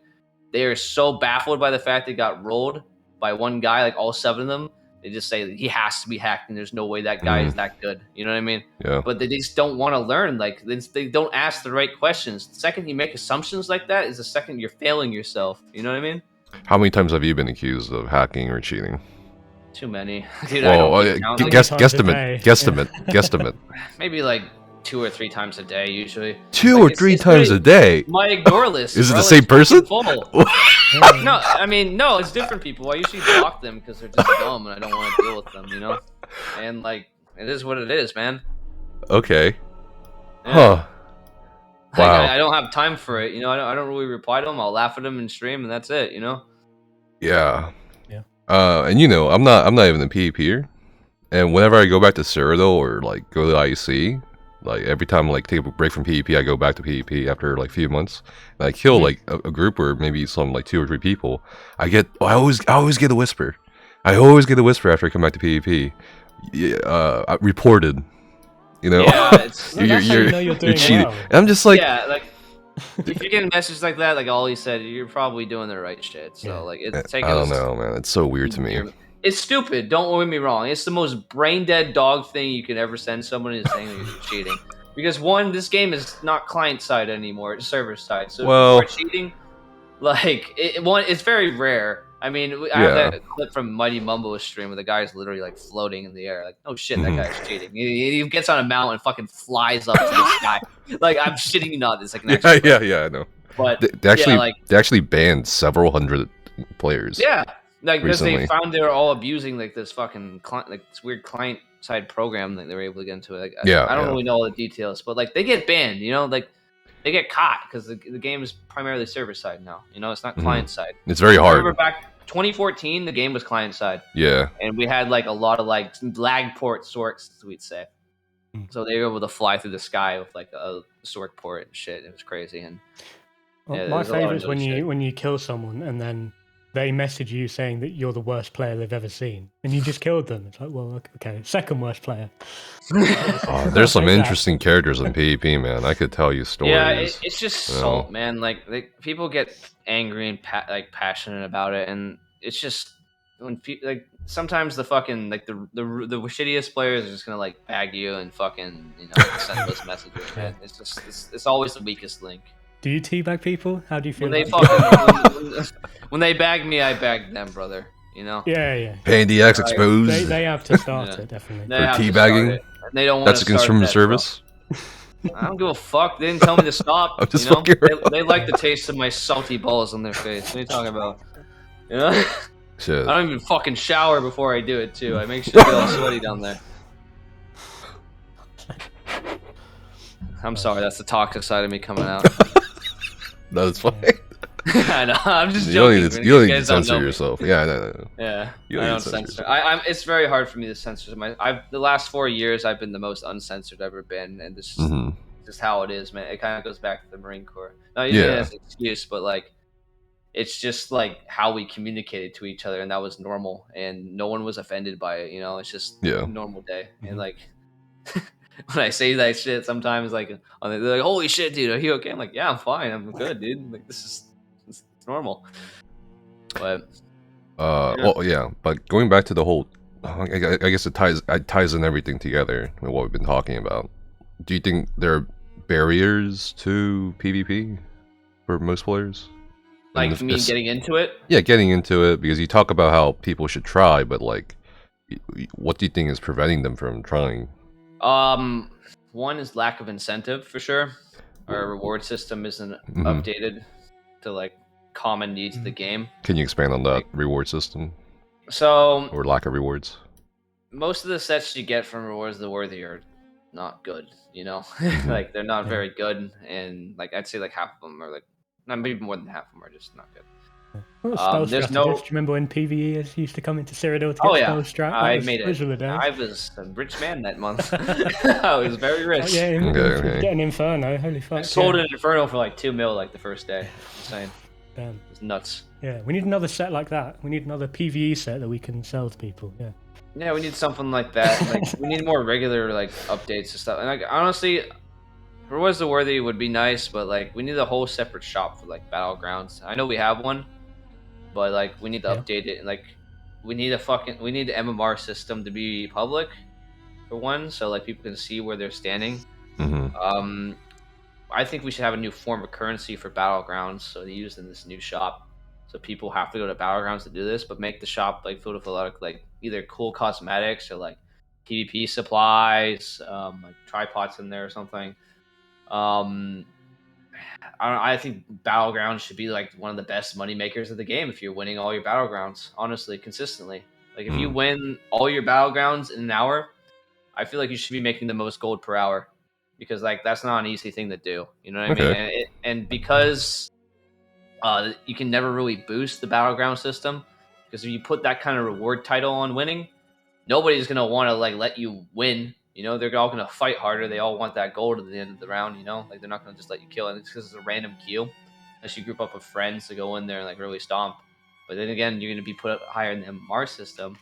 they are so baffled by the fact they got rolled by one guy, like all 7 of them. They just say he has to be hacked, and there's no way that guy is that good. You know what I mean? Yeah. But they just don't want to learn. Like they don't ask the right questions. The second you make assumptions like that is the second you're failing yourself. You know what I mean? How many times have you been accused of hacking or cheating? Too many, dude. Well, guesstimate. Maybe like 2 or 3 times a day, usually. 2 or 3 times a day. My ignore list. Is it the same person? No, I mean, no, it's different people. I usually block them because they're just dumb and I don't want to deal with them, you know? And, like, it is what it is, man. Okay. Yeah. Huh. Wow. I don't have time for it, you know? I don't really reply to them. I'll laugh at them in stream and that's it, you know? Yeah. And I'm not even a PvPer. And whenever I go back to Zerodead or, like, go to IEC, like, every time I, like, take a break from PvP, I go back to PvP after, like, a few months. And I kill, like, a group or maybe some, like, 2 or 3 people. I always get a whisper. I always get a whisper after I come back to PvP. Reported. You know? Yeah, you're cheating. Well. And I'm just like... Yeah, like, if you get a message like that, like Ollie said, you're probably doing the right shit. So, like, it's... I don't know, man. It's so weird to me. It's stupid. Don't get me wrong. It's the most brain-dead dog thing you could ever send someone is saying you're cheating. Because, one, this game is not client-side anymore. It's server-side. So if you're cheating, like, it's very rare. I mean, I have that clip from Mighty Mumbo's stream where the guy's literally, like, floating in the air. Like, oh, shit, that guy's cheating. He gets on a mountain and fucking flies up to the sky. Like, I'm shitting you not. It's like an actual I know. But, they actually banned several hundred players. Yeah. Like, because recently. they found they were all abusing, like, this fucking, this weird client-side program that they were able to get into. Like, I don't really know all the details, but, like, they get banned, you know? Like, they get caught because the game is primarily server-side now. You know, it's not client-side. It's very hard. I remember back 2014, the game was client-side. Yeah. And we had, like, a lot of, like, lag port sorks, we'd say. So they were able to fly through the sky with, like, a sork port and shit. It was crazy. And my favorite is when you kill someone and then they message you saying that you're the worst player they've ever seen, and you just killed them. It's like, well, okay, second worst player. There's some interesting characters in PvP, man. I could tell you stories. Yeah, it's just salt, man. Like people get angry and passionate about it, and it's just when sometimes the fucking the shittiest players are just gonna like bag you and fucking send those messages. Man. It's just it's always the weakest link. Do you teabag people? How do you feel? When they bag me, I bag them, brother. You know? Yeah. PainInTheAxe exposed. They have to start it, definitely. For teabagging? They don't want That's a consumer service? I don't give a fuck. They didn't tell me to stop. I'm just fucking they like the taste of my salty balls on their face. What are you talking about? You know? Shit. I don't even fucking shower before I do it, too. I make sure I get all sweaty down there. I'm sorry, that's the toxic side of me coming out. No, it's fine. I know. I'm just joking. You don't need to censor yourself. Yeah, no. Yeah, I don't censor. It's very hard for me to censor. The last 4 years, I've been the most uncensored I've ever been, and this is just how it is, man. It kind of goes back to the Marine Corps. Not usually as an excuse, but like, it's just like how we communicated to each other, and that was normal, and no one was offended by it. You know, it's just a normal day, and like. When I say that shit, sometimes like they're like, "Holy shit, dude, are you okay?" I'm like, "Yeah, I'm fine. I'm good, dude. Like it's normal." But but going back to the whole, I guess it ties in everything together with what we've been talking about. Do you think there are barriers to PvP for most players? Like me getting into it? Yeah, getting into it because you talk about how people should try, but like. what do you think is preventing them from trying? One is lack of incentive for sure. Our reward system isn't updated to like common needs of the game. Can you expand on that reward system? So, or lack of rewards? Most of the sets you get from Rewards of the Worthy are not good, you know? Like, they're not very good, and like I'd say like half of them are like, not maybe more than half of them are just not good. Well, there's no. Do you remember when PvE used to come into Cyrodiil to get spell strat? I made it. I was a rich man that month. I was very rich. Getting Inferno, holy fuck! I sold an Inferno for like 2 mil like the first day. Insane. Damn. It's nuts. Yeah, we need another set like that. We need another PvE set that we can sell to people. Yeah. Yeah, we need something like that. Like, we need more regular like updates and stuff. And like honestly, Rewards of the Worthy would be nice, but like we need a whole separate shop for like Battlegrounds. I know we have one, but like we need to update it. And like we need the MMR system to be public for one, so like people can see where they're standing. I think we should have a new form of currency for Battlegrounds, so they use in this new shop. So people have to go to Battlegrounds to do this, but make the shop like filled with a lot of like either cool cosmetics or like PvP supplies, like tripods in there or something. I think Battlegrounds should be like one of the best money makers of the game if you're winning all your Battlegrounds, honestly, consistently. Like if you win all your Battlegrounds in an hour, I feel like you should be making the most gold per hour, because like that's not an easy thing to do. You know what I mean? And because you can never really boost the Battleground system, because if you put that kind of reward title on winning, nobody's gonna want to like let you win. You know, they're all gonna fight harder. They all want that gold at the end of the round. You know, like they're not gonna just let you kill it. It's because it's a random queue, unless you group up with friends to go in there and like really stomp. But then again, you're gonna be put up higher in the MMR system,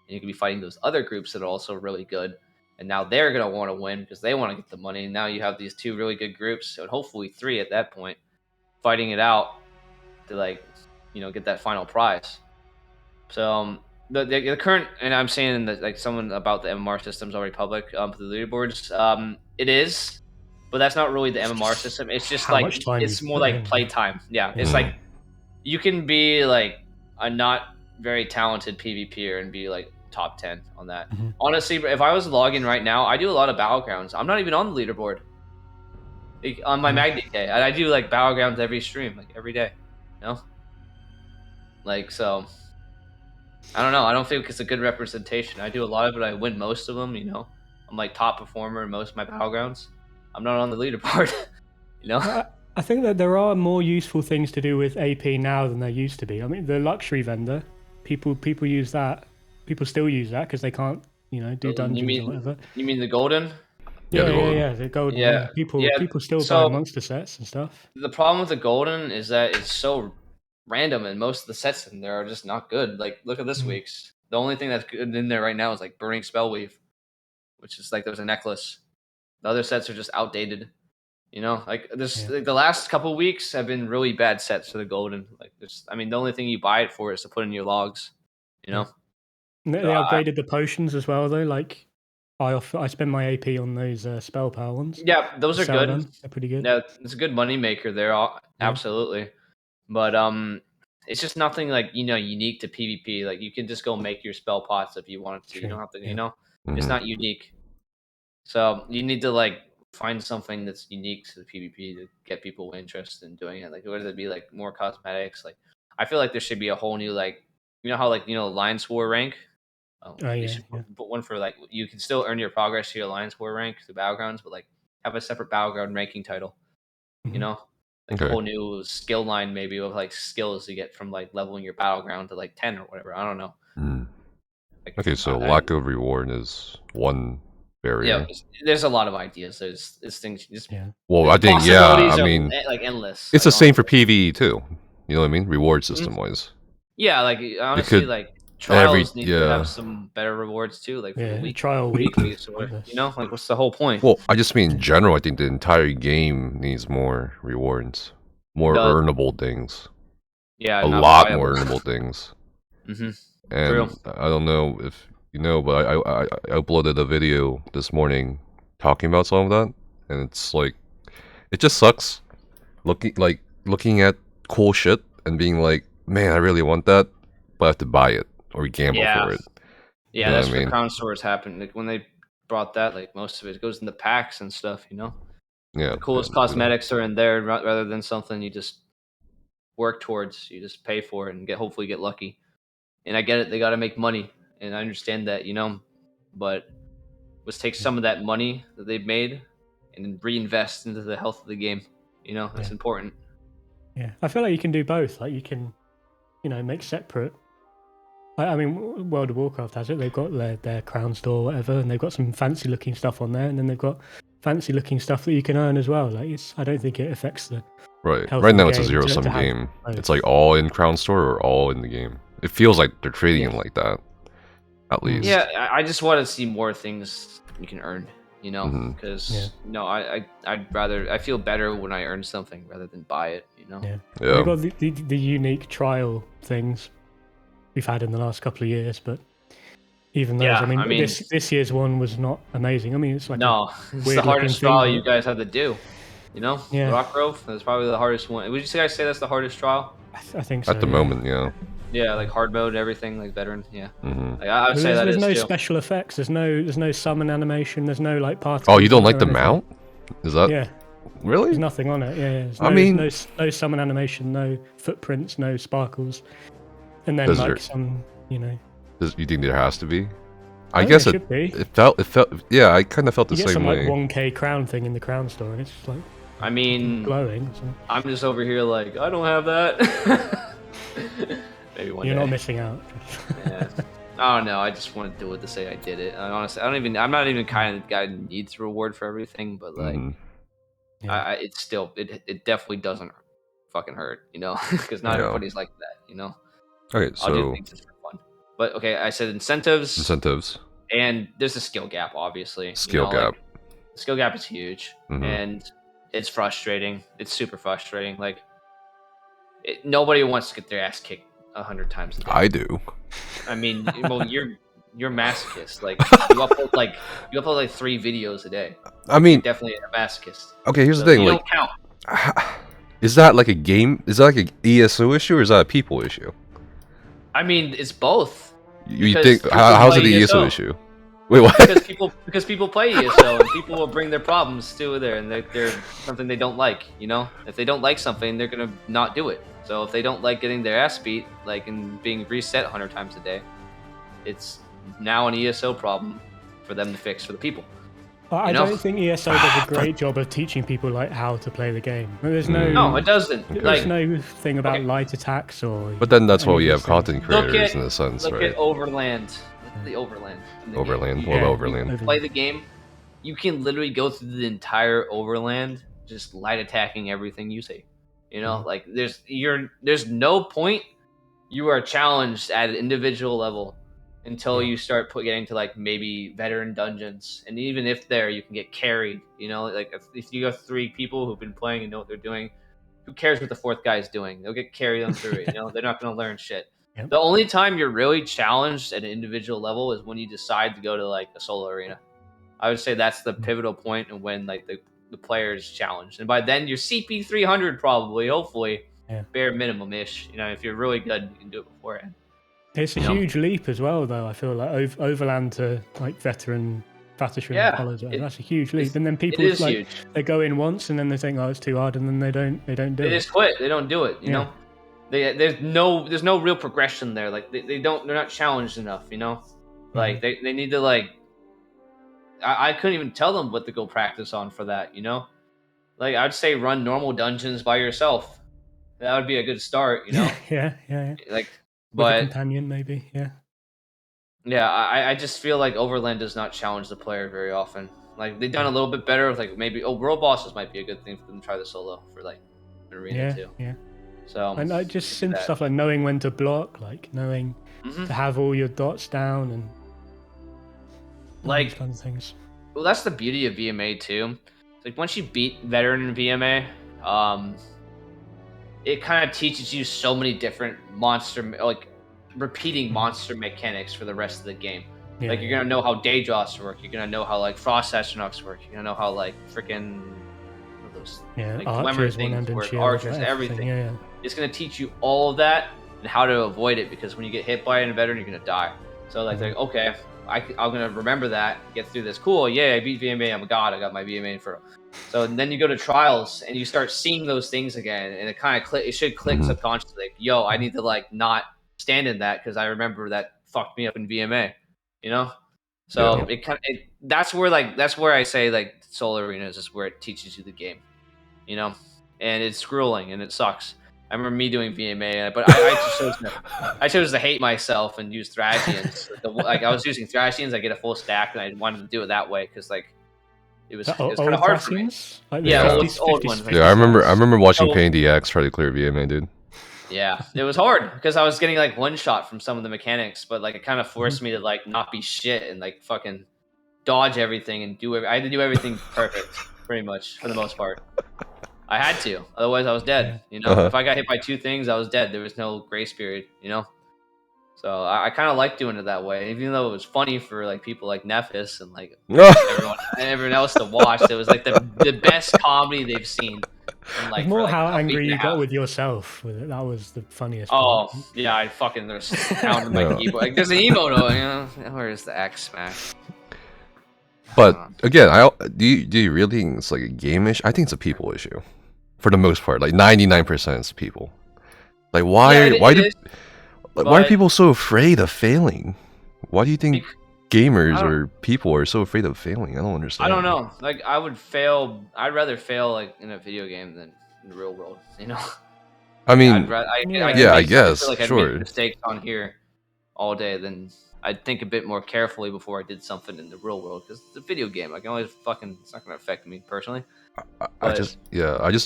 and you can be fighting those other groups that are also really good. And now they're gonna want to win because they want to get the money. And now you have these 2 really good groups, and hopefully 3 at that point, fighting it out to like, you know, get that final prize. So the current, and I'm saying that like someone about the MMR system's already public for the leaderboards. It is, but that's not really the MMR system. It's just like it's more like playtime. Yeah, it's like you can be like a not very talented PvPer and be like top 10 on that. Honestly, if I was logging right now, I do a lot of Battlegrounds. I'm not even on the leaderboard on my Magnet day, and I do like Battlegrounds every stream, like every day. You know, like so. I don't know. I don't think it's a good representation. I do a lot of it. I win most of them. You know, I'm like top performer in most of my Battlegrounds. I'm not on the leaderboard. You know. I think that there are more useful things to do with AP now than there used to be. I mean, the luxury vendor, people use that. People still use that because they can't, you know, do dungeons or whatever. You mean the golden? Yeah, the golden. Yeah. People still buy monster sets and stuff. The problem with the golden is that it's so random, and most of the sets in there are just not good. Like, look at this week's. The only thing that's good in there right now is like Burning Spellweave, which is like there's a necklace. The other sets are just outdated. You know, like this. Like, the last couple of weeks have been really bad sets for the golden. Like, I mean, the only thing you buy it for is to put in your logs. You know. They upgraded the potions as well, though. Like, I spend my AP on those spell power ones. Yeah, those are good. They're pretty good. Yeah, it's a good money maker there. Absolutely. But it's just nothing like, you know, unique to PvP. Like, you can just go make your spell pots if you wanted to. Sure. You don't have to, you know. It's not unique. So you need to like find something that's unique to the PvP to get people interested in doing it. Like, whether it be like more cosmetics. Like, I feel like there should be a whole new, like, you know how like, you know, Alliance War rank. Put one for like, you can still earn your progress to your Alliance War rank through Battlegrounds, but like have a separate Battleground ranking title. You know. Like a whole new skill line, maybe, of like skills you get from like leveling your Battleground to like 10 or whatever. I don't know. Like, okay, so lack of reward is one barrier. Yeah, there's a lot of ideas. There's things. Well, I think I mean, like endless. It's the same for PvE too. You know what I mean? Reward system wise. Yeah, like honestly, like trials need to have some better rewards too. Like trial weekly, you know, like what's the whole point? Well, I just mean in general. I think the entire game needs more rewards, more earnable things. Yeah, a lot more earnable things. And true. I don't know if you know, but I uploaded a video this morning talking about some of that, and it's like, it just sucks looking at cool shit and being like, man, I really want that, but I have to buy it or gamble for it. Yeah, that's where crown stores happen. Like when they brought that, like most of it goes in the packs and stuff. You know. Yeah. The coolest cosmetics are in there rather than something you just work towards. You just pay for it and hopefully get lucky. And I get it; they got to make money, and I understand that, you know. But let's take some of that money that they've made and reinvest into the health of the game. You know, that's important. Yeah, I feel like you can do both. Like you can, you know, make separate. I mean, World of Warcraft has it. They've got their crown store, or whatever, and they've got some fancy looking stuff on there, and then they've got fancy looking stuff that you can earn as well. Like I don't think it affects the right now. It's a zero sum game. It's like all in crown store or all in the game. It feels like they're treating it like that, at least. Yeah, I just want to see more things you can earn. You know, because I feel better when I earn something rather than buy it. You know. Yeah. We've got the unique trial things we've had in the last couple of years, but even those, I mean this year's one was not amazing. I mean, it's like it's the hardest trial you guys had to do. You know, Rock Grove, that's probably the hardest one. Would you guys say that's the hardest trial? I think so. At the moment, yeah. Yeah, like hard mode, everything, like veteran. Yeah, like, I would say that there's is no too. Special effects. There's no summon animation. There's no like party. Oh, you don't like the mount? Is that? Yeah. Really? There's nothing on it. Yeah. I mean, no summon animation, no footprints, no sparkles, and then like some, you know. You think there has to be? I guess it be. It felt. Yeah, I kind of felt the same way. Like 1K crown thing in the crown store, and it's just like. I mean, glowing. So. I'm just over here like I don't have that. Maybe one day. You're not missing out. Yeah. I don't know. I just want to do it to say I did it. Honestly, I'm not even kind of the guy who needs reward for everything, but like, it's still, it definitely doesn't fucking hurt, you know, because not everybody's like that, you know. Okay, so I'll do things just for fun. But okay, I said incentives, and there's a skill gap, obviously. Skill gap. Like, skill gap is huge, and it's frustrating. It's super frustrating. Like, nobody wants to get their ass kicked 100 times a day. I do. I mean, well, you're masochist. Like you upload like 3 videos a day. I mean, you're definitely a masochist. Okay, here's the thing. You like, don't count. Is that like a game? Is that like an ESO issue or is that a people issue? I mean, it's both. You think how's it an ESO issue? Wait, what? Because people play ESO and people will bring their problems to there, and they're something they don't like. You know, if they don't like something, they're gonna not do it. So if they don't like getting their ass beat, like and being reset 100 times a day, it's now an ESO problem for them to fix for the people. I don't think ESO does a great job of teaching people like how to play the game. There's no, it doesn't. There's no thing about light attacks or. But then that's why we have content creators in a sense, right? Look at Overland. Look at the Overland. Overland. What about Overland? Play the game. You can literally go through the entire Overland just light attacking everything you say. You know, like there's no point you are challenged at an individual level until you start getting to like maybe veteran dungeons, and even if you can get carried. You know, like if you got 3 people who've been playing and know what they're doing, who cares what the 4th guy is doing? They'll get carried them through it. You know, they're not going to learn shit. Yep. The only time you're really challenged at an individual level is when you decide to go to like a solo arena. I would say that's the pivotal point, and when like the player is challenged, and by then you're CP 300 probably, hopefully, bare minimum ish. You know, if you're really good, you can do it beforehand. It's a huge leap as well, though. I feel like Overland to like veteran Colors. That's a huge leap. And then people like huge. They go in once and then they think, oh, it's too hard, and then they don't do it. They just quit. They don't do it. You know, there's no real progression there. Like they're not challenged enough. You know, like they need to like. I couldn't even tell them what to go practice on for that, you know? Like, I'd say run normal dungeons by yourself. That would be a good start, you know? Yeah. Like, with a companion, maybe, yeah. Yeah, I just feel like Overland does not challenge the player very often. Like, they've done a little bit better with, like, maybe, world bosses might be a good thing for them to try the solo for, like, an arena, too. Yeah. So, and just simple stuff like knowing when to block, like, knowing to have all your dots down and... like kind of things. Well, that's the beauty of VMA too. Like once you beat veteran in VMA, it kind of teaches you so many different repeating monster mechanics for the rest of the game. Yeah. Like you're gonna know how Daedros work. You're gonna know how like Frost Astronauts work. You're gonna know how like freaking those like archers, things work, archers, everything. Yeah. It's gonna teach you all of that and how to avoid it, because when you get hit by a veteran, you're gonna die. So like, they're like, okay, I'm gonna remember that, get through this. Cool, yeah, I beat VMA. I'm a god. I got my VMA Inferno. So then you go to trials and you start seeing those things again, and it kind of it should click subconsciously. Like, yo, I need to like not stand in that because I remember that fucked me up in VMA. You know. So that's where I say like Soul Arenas is where it teaches you the game. You know, and it's grueling and it sucks. I remember me doing VMA, but I chose to hate myself and use Thrashians. Like I was using Thrashians, I get a full stack, and I wanted to do it that way because like it was kind of hard for me. Like old ones. Yeah, I remember watching PainInTheAxe try to clear VMA, dude. Yeah, it was hard because I was getting like one shot from some of the mechanics, but like it kind of forced me to like not be shit and like fucking dodge everything and I had to do everything perfect, pretty much for the most part. I had to, otherwise I was dead. You know, if I got hit by 2 things, I was dead. There was no grace period. You know, so I kind of liked doing it that way, even though it was funny for like people like Nephis and like everyone else to watch. It was like the best comedy they've seen. And, like, more how angry you got with yourself. That was the funniest. Oh part. Yeah, I fucking there's pounding my keyboard. Like there's an emote, you know. Where is the X smash? But again, do you really think it's like a game issue? I think it's a people issue, for the most part. Like 99% is people. Like why are people so afraid of failing? Why do you think gamers or people are so afraid of failing? I don't understand. I don't know. Like I would fail. I'd rather fail like in a video game than in the real world. You know. I mean, I guess like I'd sure. make mistakes on here all day, then I'd think a bit more carefully before I did something in the real world because it's a video game. I can always it's not gonna affect me personally. I just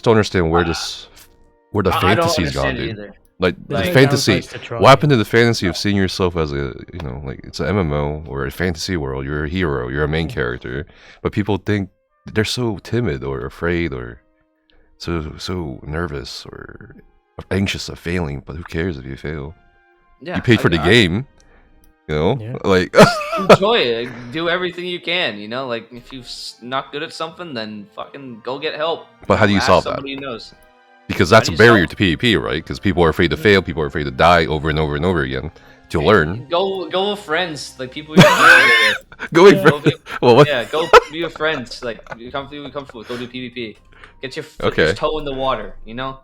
don't understand where the fantasy's gone, dude. Either. Like the fantasy. What happened to the fantasy of seeing yourself as a like it's an MMO or a fantasy world? You're a hero. You're a main character, but people think they're so timid or afraid or so nervous or anxious of failing. But who cares if you fail? Yeah, you paid for the game. You know, like enjoy it. Do everything you can. You know, like if you're not good at something, then fucking go get help. But how do you solve that? Somebody who knows. Because that's a barrier to PvP, right? Because people are afraid to fail, people are afraid to die over and over and over again to learn. Go with friends, like people you're with. Go be with friends, like you're comfortable with. Go do PvP. Get your toe in the water. You know,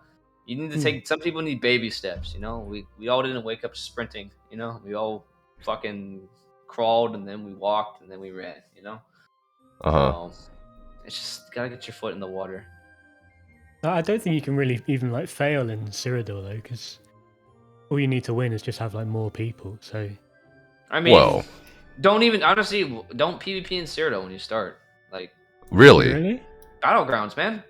you need to take. Some people need baby steps. You know, we all didn't wake up sprinting. You know, we all fucking crawled and then we walked and then we ran. You know, it's just gotta get your foot in the water. I don't think you can really even like fail in Cyrodiil though, because all you need to win is just have like more people. So, I mean, don't PvP in Cyrodiil when you start. Like, really? Battlegrounds, man.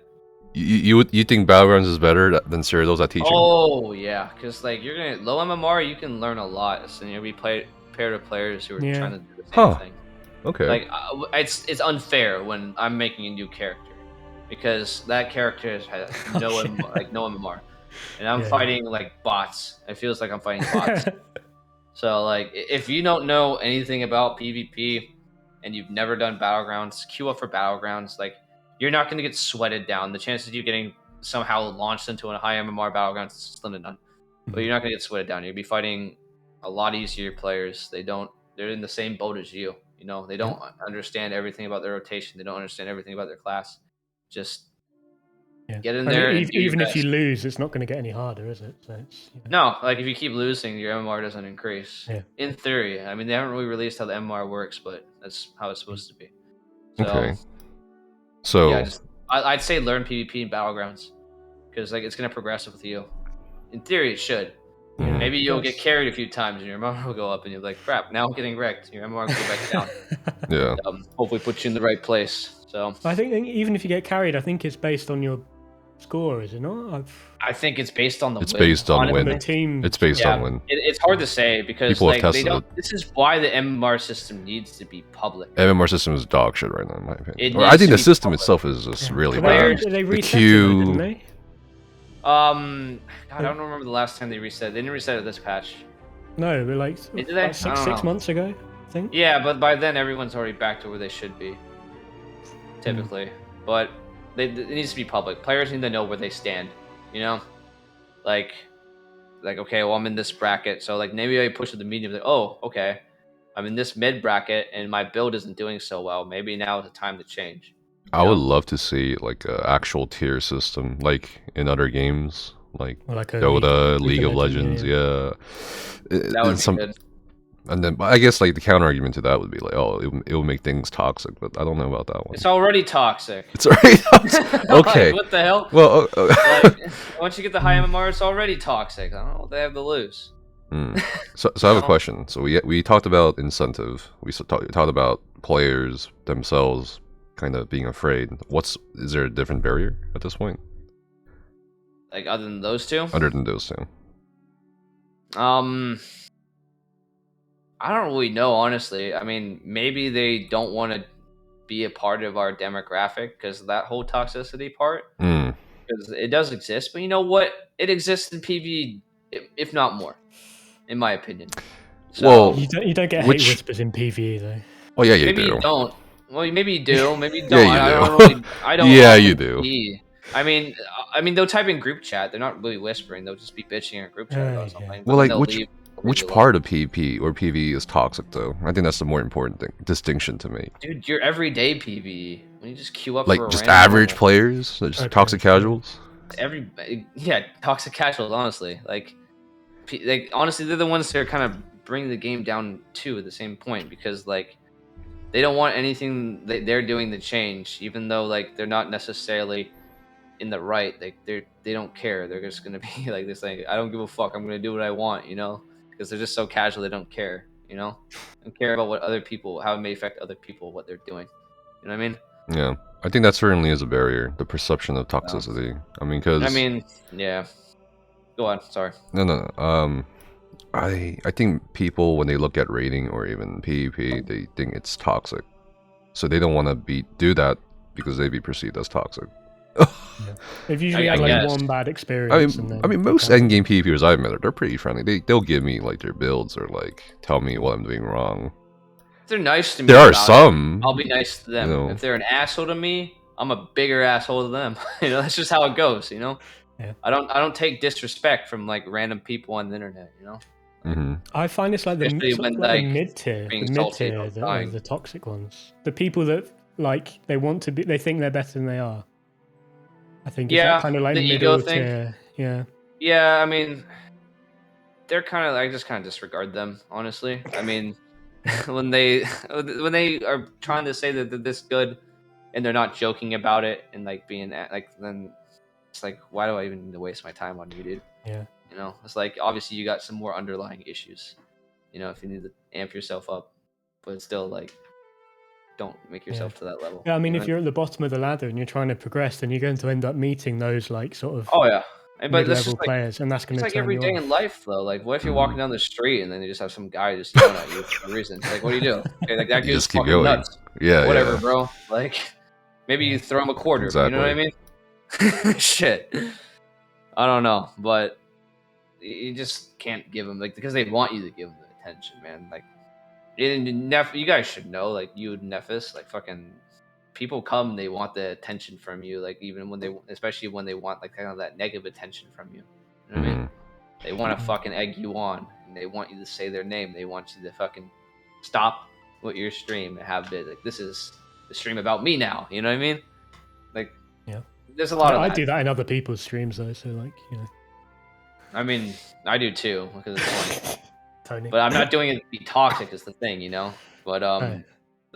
You think Battlegrounds is better than Cyrodiil's at teaching? Oh yeah, because like you're gonna low MMR, you can learn a lot, so you'll be paired with players who are trying to do the same thing. Okay. Like it's unfair when I'm making a new character. Because that character has no MMR, and I'm fighting like bots. It feels like I'm fighting bots. So like, if you don't know anything about PvP and you've never done Battlegrounds, queue up for Battlegrounds. Like, you're not going to get sweated down. The chances of you getting somehow launched into a high MMR Battlegrounds is slim to none. But you're not going to get sweated down. You'll be fighting a lot easier players. They're in the same boat as you. You know, they don't understand everything about their rotation. They don't understand everything about their class. Just get in there. Even if you lose, it's not going to get any harder, is it? So No, like if you keep losing, your MMR doesn't increase. Yeah. In theory, I mean, they haven't really released how the MMR works, but that's how it's supposed to be. So, okay. So yeah, I'd say learn PvP in Battlegrounds because like it's going to progress with you. In theory, it should. Maybe you'll get carried a few times and your MMR will go up and you're like, crap, now I'm getting wrecked. Your MMR will go back down. Yeah. Hopefully put you in the right place. So I think even if you get carried, I think it's based on your score, is it not? I think it's based on the it's win. Based on win. The team. It's based on win. It's hard to say because people have tested it. This is why the MMR system needs to be public. MMR system is dog shit right now, in my opinion. I think the system itself is just really bad. They the queue. Didn't they? God, I don't remember the last time they reset it. They didn't reset it this patch. No, but like 6 months ago, I think. Yeah, but by then everyone's already back to where they should be. Typically, but it needs to be public. Players need to know where they stand. You know, like okay, well I'm in this bracket, so like maybe I push to the medium. Like, oh, okay, I'm in this mid bracket and my build isn't doing so well. Maybe now is the time to change. I would love to see like an actual tier system, like in other games, like Dota, League of Legends. Yeah. That would be good. And then I guess like the counter argument to that would be like, oh, it will make things toxic, but I don't know about that one. It's already toxic. It's already toxic. Okay. Like, what the hell? Well, like, once you get the high MMR, it's already toxic. I don't know what they have to lose. So I have a question. So we talked about incentive. We talked about players themselves kind of being afraid. Is there a different barrier at this point? Like other than those two? Other than those two. I don't really know, honestly. I mean, maybe they don't want to be a part of our demographic because of that whole toxicity part. Because it does exist, but you know what? It exists in PvE, if not more, in my opinion. So, well, you don't get hate whispers in PvE though. Oh yeah, you maybe do. You don't. Well, maybe you do. Maybe you don't. Yeah, I don't. Yeah, you do. I mean, they'll type in group chat. They're not really whispering. They'll just be bitching in group chat about something. Well, like which part of PvP or PvE is toxic though? I think that's the more important distinction to me. Dude, your everyday PvE when you just queue up like for a just random average players, just toxic casuals. Toxic casuals. Honestly, like honestly, they're the ones that are kind of bringing the game down too at the same point because like they don't want anything that they're doing to change, even though like they're not necessarily in the right. They don't care. They're just gonna be like this. Like I don't give a fuck. I'm gonna do what I want. You know. Because they're just so casual, they don't care, you know? They don't care about what other people, how it may affect other people, what they're doing. You know what I mean? Yeah, I think that certainly is a barrier, the perception of toxicity. Yeah. I mean, because... yeah. Go on, sorry. No. I think people, when they look at raiding or even PvP, they think it's toxic. So they don't want to do that because they'd be perceived as toxic. They've usually had like one bad experience. I mean, most endgame PvPers I've met, they're pretty friendly. They'll give me like their builds or like tell me what I'm doing wrong. They're nice to me. There are some. I'll be nice to them. You know. If they're an asshole to me, I'm a bigger asshole to them. You know, that's just how it goes. You know, I don't take disrespect from like random people on the internet. You know. I find it's like the mid tier, the toxic ones, the people that like they want to be, they think they're better than they are. I think it's that kind of like the middle ego thing. Tier. Yeah, I mean, they're kind of. I just kind of disregard them, honestly. I mean, when they are trying to say that they're this good, and they're not joking about it and like being like, then it's like, why do I even need to waste my time on you, dude? Yeah. You know, it's like obviously you got some more underlying issues. You know, if you need to amp yourself up, but still like. Don't make yourself to that level. Yeah, I mean, if you're at the bottom of the ladder and you're trying to progress, then you're going to end up meeting those like sort of mid-level players, and that's going to turn you off. It's like every day in life, though. Like, what if you're walking down the street and then you just have some guy just yelling at you for no reason? Like, what do you do? Okay, like that dude's fucking going. Nuts. Yeah, whatever, bro. Like, maybe you throw him a quarter. Exactly. You know what I mean? Shit. I don't know, but you just can't give them because they want you to give them the attention, man. Like. You guys should know, like you and Nephis, like fucking people come, they want the attention from you, like even when especially when they want like kind of that negative attention from you. You know what I mean? They want to fucking egg you on, and they want you to say their name. They want you to fucking stop with your stream and have it like this is the stream about me now. You know what I mean? Like, there's a lot of. I do that in other people's streams though, so like I mean, I do too because it's funny. Tony. But I'm not doing it to be toxic is the thing, you know? But like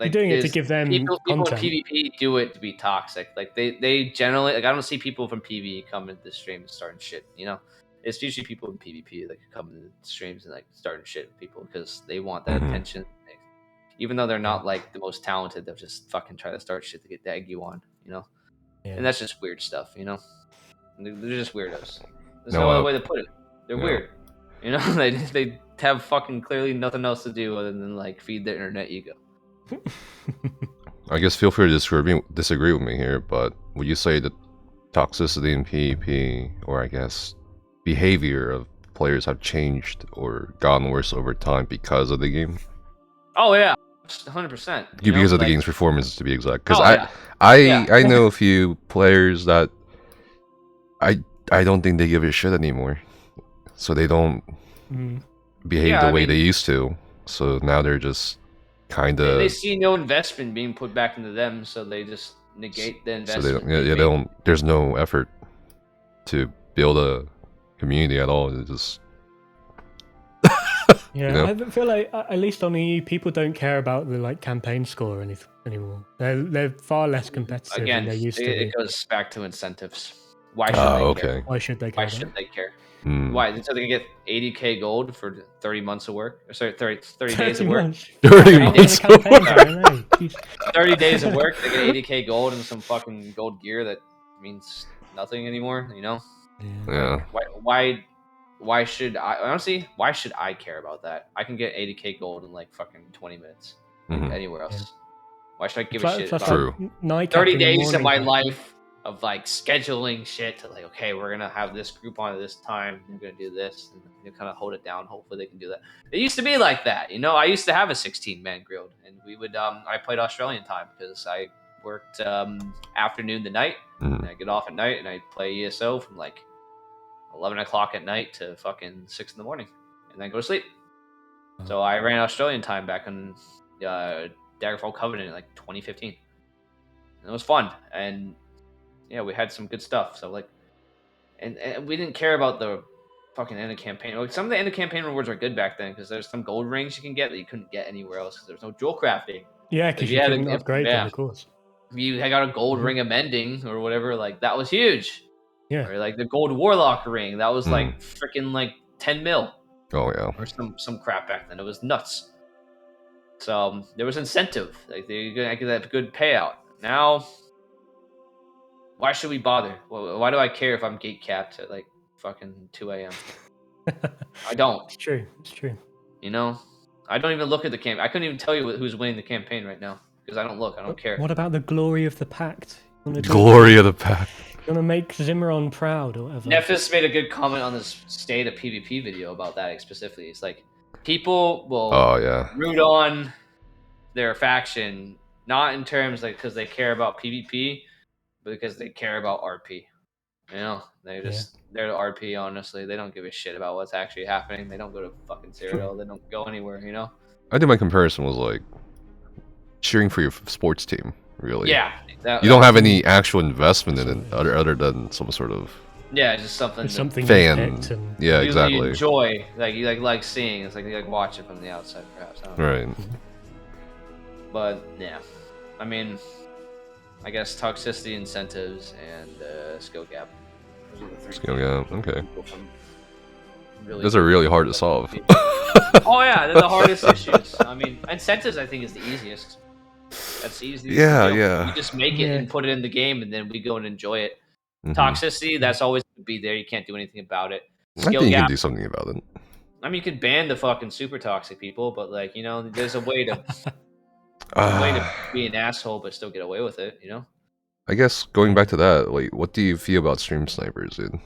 you're doing it to give them people in content. PvP do it to be toxic. Like they generally like I don't see people from PvE come into the stream and starting shit, you know? It's usually people in PvP that come into the streams and like starting shit with people because they want that attention. Like, even though they're not like the most talented, they'll just fucking try to start shit to get the egg you on, you know? Yeah. And that's just weird stuff, you know? They're just weirdos. There's no other way to put it. They're weird. You know, they have fucking clearly nothing else to do other than like feed their internet ego. I guess feel free to disagree with me here, but would you say that toxicity in PvP, or I guess behavior of players have changed or gotten worse over time because of the game? Oh yeah, 100%. Because of the game's performance, to be exact. Because I know a few players that I don't think they give a shit anymore. So they don't behave the way they used to. So now they're just kind of. They see no investment being put back into them, so they just negate the investment. So they don't. There's no effort to build a community at all. It's just. Yeah, I feel like at least on EU, people don't care about the like campaign score or anything anymore. They're far less competitive than they used to be. It goes back to incentives. Why should they care? Why should they care? Why should they care? Why? So they can get 80k gold for 30 months of work? Or sorry, 30 days of work. 30 months of work. 30 days of work, they get 80k gold and some fucking gold gear that means nothing anymore, you know? Yeah. Why should I, honestly, why should I care about that? I can get 80k gold in like fucking 20 minutes anywhere else. Yeah. Why should I give a shit about True. 30 days of my life of like scheduling shit to like, okay, we're gonna have this group on at this time, we're gonna do this, and you kind of hold it down. Hopefully they can do that. It used to be like that, you know. I used to have a 16-man guild, and we would I played Australian time because I worked afternoon to night, and I get off at night, and I play ESO from like 11 o'clock at night to fucking 6 in the morning, and then go to sleep. So I ran Australian time back in Daggerfall Covenant in like 2015, and it was fun. And yeah, we had some good stuff. So like, and we didn't care about the fucking end of campaign. Like, some of the end of campaign rewards are good back then because there's some gold rings you can get that you couldn't get anywhere else because there was no jewel crafting. Yeah, because you couldn't upgrade them, of course. If you got a gold ring of mending or whatever, like that was huge. Yeah. Or like the gold warlock ring, that was like freaking like 10 mil. Oh yeah. Or some crap back then. It was nuts. So there was incentive. Like they get that good payout. Now, why should we bother? Why do I care if I'm gate capped at like fucking 2 a.m.? I don't. It's true. It's true. You know, I don't even look at the campaign. I couldn't even tell you who's winning the campaign right now because I don't look. I don't care. What about the glory of the pact? Glory of the pact. You want to make Zimmeron proud or whatever? Nefis made a good comment on this state of PvP video about that specifically. It's like people will root on their faction not in terms like because they care about PvP, but because they care about RP. You know, they're the RP. Honestly, they don't give a shit about what's actually happening. They don't go to fucking Zerodead. They don't go anywhere. You know. I think my comparison was like cheering for your sports team. Really? Yeah. You don't have any actual investment in it other than some sort of just something fan. Yeah, exactly. You enjoy, like you like seeing. It's like you like watch it from the outside, perhaps. Right. But yeah, I mean, I guess toxicity, incentives, and skill gap. Skill gap. Okay. Really Those are really hard to solve. Oh yeah, they're the hardest issues. I mean, incentives I think is the easiest. That's easy. Yeah. You just make it and put it in the game, and then we go and enjoy it. Toxicity, that's always going to be there. You can't do anything about it. I think you can do something about it. I mean, you could ban the fucking super toxic people, but like, you know, there's a way to be an asshole but still get away with it. You know. I guess going back to that, like, what do you feel about stream snipers, dude?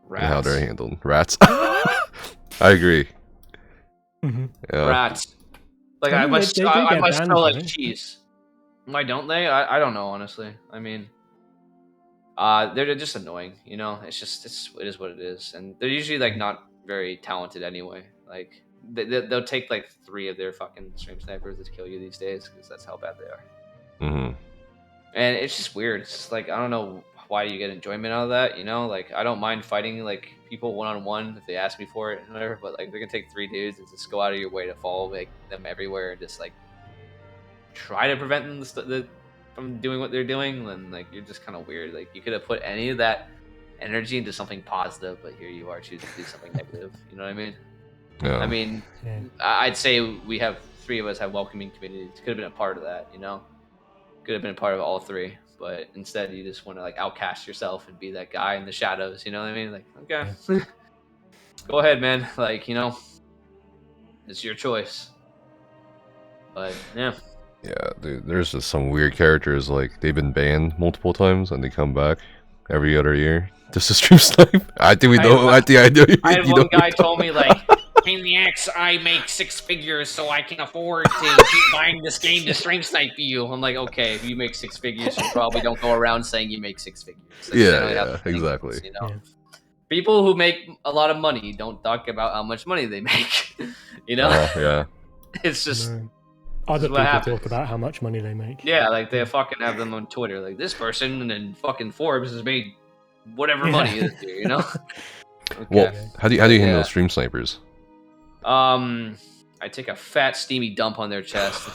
Rats. And how they're handled. Rats. I agree. Yeah. Rats. Like I must smell like cheese. Why don't they? I don't know, honestly. I mean, they're just annoying. You know, it is what it is, and they're usually like not very talented anyway. Like they'll take like 3 of their fucking stream snipers to kill you these days because that's how bad they are. And it's just weird. It's just like I don't know why you get enjoyment out of that. You know, like I don't mind fighting like people one-on-one if they ask me for it and whatever, but like they're gonna take 3 dudes and just go out of your way to follow them everywhere and just like try to prevent them from doing what they're doing, then like you're just kind of weird. Like you could have put any of that energy into something positive, but here you are choosing to do something negative. You know what I mean? Yeah. I mean, I'd say we have 3 of us have welcoming communities. Could have been a part of that, you know? Could have been a part of all 3. But instead, you just want to like outcast yourself and be that guy in the shadows. You know what I mean? Like, okay, go ahead, man. Like, you know, it's your choice. But yeah, dude. There's just some weird characters like they've been banned multiple times and they come back every other year just to stream snipe. I think we know. I had one guy told me like, PainInTheAxe, I make 6 figures, so I can afford to keep buying this game to stream snipe you. I'm like, okay, if you make 6 figures, you probably don't go around saying you make 6 figures. That's exactly. You know? People who make a lot of money don't talk about how much money they make. You know? It's just other people talk about how much money they make. Yeah, like they fucking have them on Twitter. Like this person and fucking Forbes has made whatever money is here, you know. Okay. Well, how do you handle stream snipers? I take a fat steamy dump on their chest.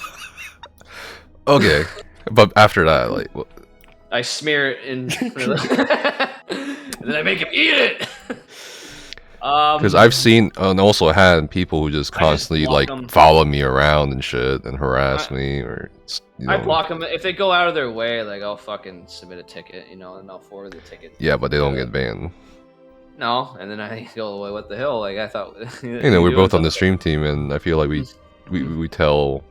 Okay, but after that, like, what? I smear it in, and then I make him eat it. Because I've seen and also had people who just constantly like follow me around and shit and harass me, or I block them if they go out of their way. Like I'll fucking submit a ticket, you know, and I'll forward the ticket. Yeah, but they don't get banned. No, and then I go away. What the hell? Like I thought. You know, we're both on the stream team, and I feel like we tell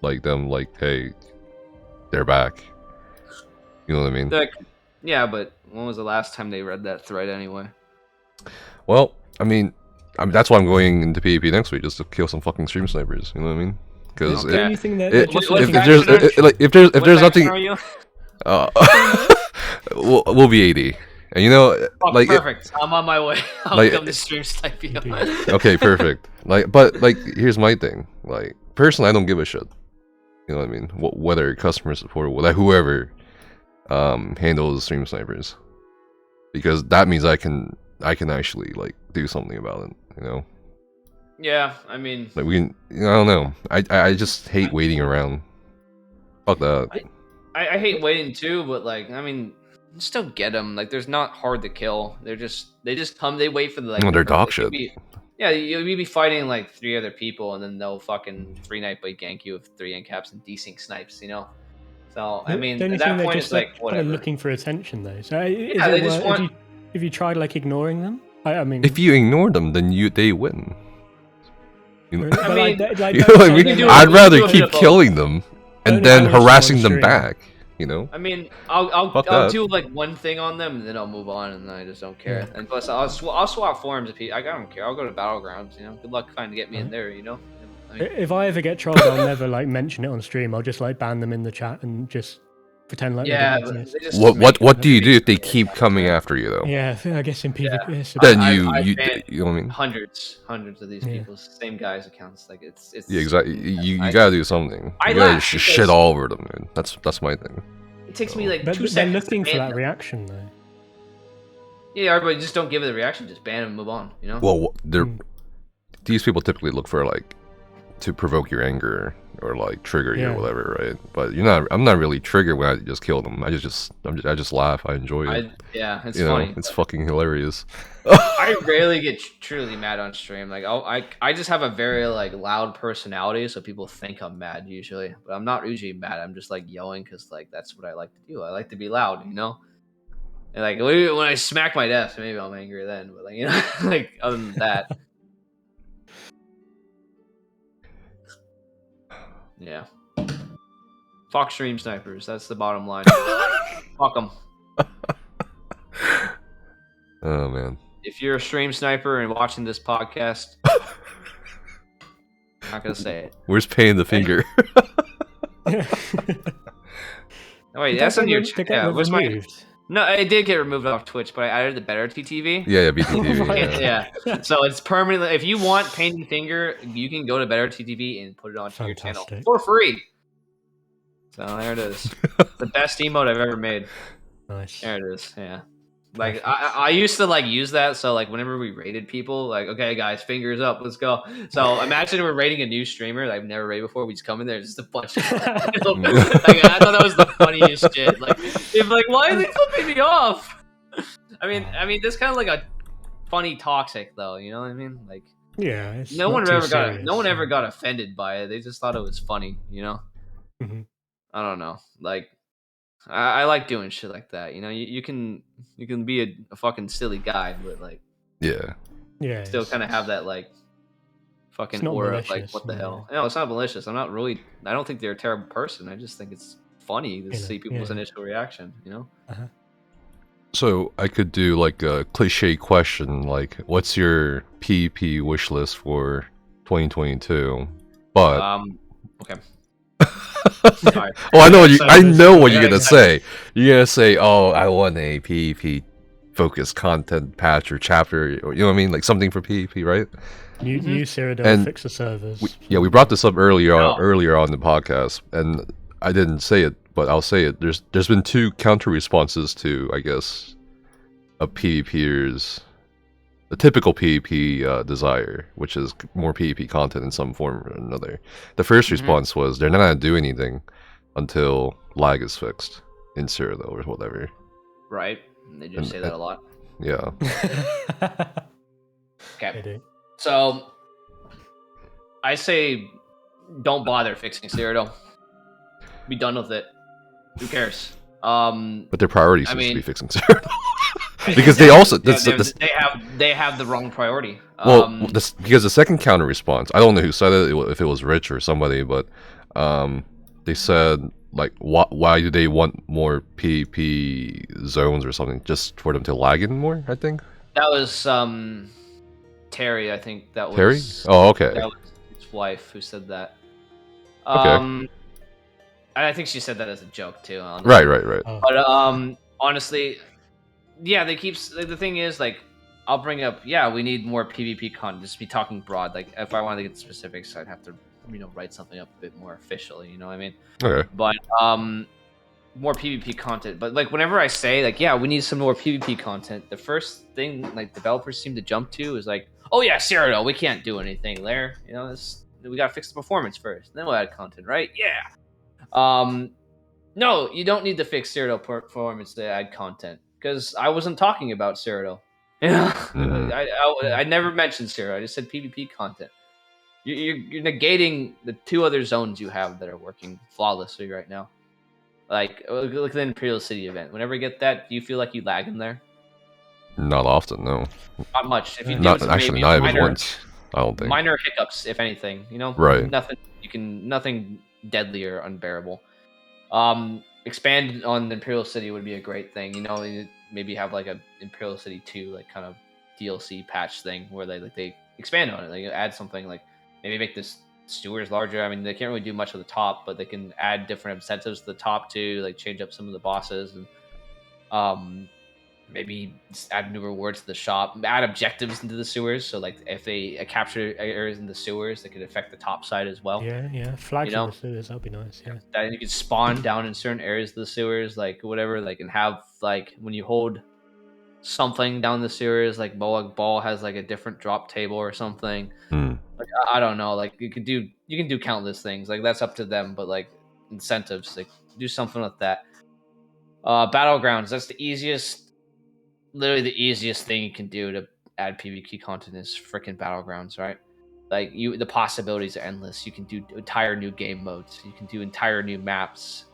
like them like, hey, they're back. You know what I mean? Like, yeah, but when was the last time they read that thread anyway? Well, I mean, that's why I'm going into PvP next week, just to kill some fucking stream snipers. You know what I mean? Because if there's nothing, we'll be 80. And you know, like perfect. I'm on my way. I'll come to stream snipe you. Okay, perfect. But here's my thing. Like, personally, I don't give a shit. You know what I mean? Whether customer support, whoever handles stream snipers, because that means I can actually like do something about it. You know? Yeah, I mean, like we can. I don't know. I just hate waiting around. Fuck that. I hate waiting too, but like, I mean. Just don't get them. Like, there's not hard to kill. They just come. They wait for the like. No, they're dog shit. Yeah, you'll be fighting like 3 other people, and then they'll fucking 3-night blade gank you with 3 end caps and desync snipes. You know. So I mean, at that point, it's like whatever. Kind of looking for attention though. So yeah, they just want. Have you tried like ignoring them? I mean, if you ignore them, then they win. You know? I mean, I'd rather keep killing them and then harassing them back. You know, I mean, I'll do like one thing on them, and then I'll move on, and then I just don't care. Yeah. And plus, I'll swap forums if I don't care. I'll go to Battlegrounds. You know, good luck trying to get me in there. You know, I mean, if I ever get trolled, I'll never like mention it on stream. I'll just like ban them in the chat and just pretend like yeah. What do you do if they keep coming after you though? Yeah, I guess in PvP. Yeah. Then you know what I mean? Hundreds of these people, same guys' accounts. Like it's yeah, exactly. You gotta do something. You gotta shit all over them, man. That's my thing. It takes me like 2 seconds. They're looking for that reaction though. Yeah, everybody just don't give it a reaction. Just ban them and move on. You know. Well, these people typically look for like to provoke your anger or like trigger you or whatever, right? But I'm not really triggered when I just kill them. I just laugh. I enjoy it. Yeah, it's funny. It's fucking hilarious. I rarely get truly mad on stream. Like I just have a very like loud personality, so people think I'm mad usually. But I'm not usually mad. I'm just like yelling because like that's what I like to do. I like to be loud, you know. And like when I smack my desk, maybe I'm angry then. But like you know, like other than that. Yeah. Fuck stream snipers. That's the bottom line. Fuck them. Oh, man. If you're a stream sniper and watching this podcast, I'm not going to say it. Where's Pain the finger? Oh, wait, that's on your... Yeah, what's my... No, it did get removed off Twitch, but I added the better TTV. Yeah, BTTV. Yeah. So it's permanently. If you want Painting Finger, you can go to Better TTV and put it onto your channel for free. So there it is. The best emote I've ever made. Nice. There it is. Yeah. Like I used to like use that, so like whenever we rated people, like okay guys, fingers up, let's go. So imagine we're rating a new streamer that I've never rated before. We just come in there, just a bunch of like, I thought that was the funniest shit. Like, if like why are they flipping me off? I mean, this kind of like a funny toxic though. You know what I mean? Like, yeah. No one ever got offended by it. They just thought it was funny. You know? Mm-hmm. I don't know. Like. I like doing shit like that, you know. You can be a fucking silly guy, but like, yeah, still kind of have that like fucking aura of like, what the hell? No, it's not malicious. I don't think they're a terrible person. I just think it's funny to see people's initial reaction, you know. So I could do like a cliche question, like, what's your PvP wish list for 2022? But okay. Oh, I know what you're gonna say. You're gonna say, "Oh, I want a PvP focused content patch or chapter." You know what I mean? Like something for PvP, right? New Zerodead fix the servers. We brought this up earlier on the podcast, and I didn't say it, but I'll say it. There's been 2 counter responses to, I guess, a PvPer's the typical PvP desire, which is more PvP content in some form or another. The first response was they're not gonna do anything until lag is fixed in Cyrodiil or whatever. Right. They do say that a lot. Yeah. Okay. So I say don't bother fixing Cyrodiil. Be done with it. Who cares? But their priority seems to be fixing Cyrodiil. Because they also they have the wrong priority. Because the second counter response, I don't know who said it, if it was Rich or somebody, but they said like why do they want more PvP zones or something, just for them to lag in more? I think that was Terry. I think that was Terry. Oh, okay. That was his wife who said that. Okay. I think she said that as a joke too. Honestly. Right. But honestly, yeah, they keep. The thing is, like, I'll bring up, we need more PvP content. Just be talking broad. Like, if I wanted to get specifics, I'd have to, write something up a bit more officially. You know what I mean? Okay. But more PvP content. But like, whenever I say like, we need some more PvP content, the first thing like developers seem to jump to is like, oh yeah, Cyrodiil, we can't do anything there. We gotta fix the performance first, then we'll add content, right? Yeah. No, you don't need to fix Cyrodiil performance to add content, because I wasn't talking about Cyrodiil. I never mentioned Cyrodiil. I just said PvP content. You're negating the 2 other zones you have that are working flawlessly right now. Like, look at the Imperial City event. Whenever you get that, do you feel like you lag in there? Not often, no. Not much. If you do, not even once. I don't think. Minor hiccups, if anything. Right. Nothing deadly or unbearable. Expand on the Imperial City would be a great thing. Maybe have like a Imperial City 2 like kind of DLC patch thing where they expand on it. Like add something like maybe make this sewers larger. I mean, they can't really do much at the top, but they can add different incentives to the top too, like change up some of the bosses and maybe add new rewards to the shop, add objectives into the sewers. So like if they capture areas in the sewers, that could affect the top side as well. Yeah. Flags in the sewers, that'd be nice. Yeah. That you could spawn down in certain areas of the sewers, like whatever, like, and have like when you hold something down the sewers, like Boag Ball has like a different drop table or something. Like I don't know, like you can do countless things. Like that's up to them, but like incentives, like do something like that. Battlegrounds, that's literally the easiest thing you can do to add PvP content is freaking Battlegrounds, right? Like the possibilities are endless. You can do entire new game modes. You can do entire new maps.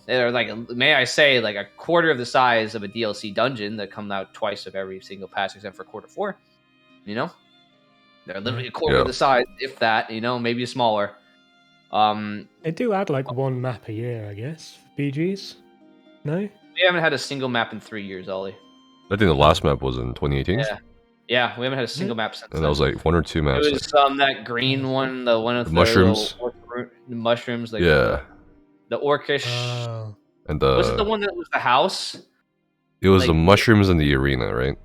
They're like, may I say, like a quarter of the size of a DLC dungeon that come out twice of every single patch except for quarter 4. They're literally a quarter of the size, if that. Maybe smaller. They do add like 1 map a year, I guess. BGs, no? We haven't had a single map in 3 years, Ollie. I think the last map was in 2018. Yeah, we haven't had a single map since. And that was like 1 or 2 maps. It was that green one, the one with the mushrooms. The mushrooms, like the orcish. And was it the one that was the house? It was the mushrooms in the arena, right?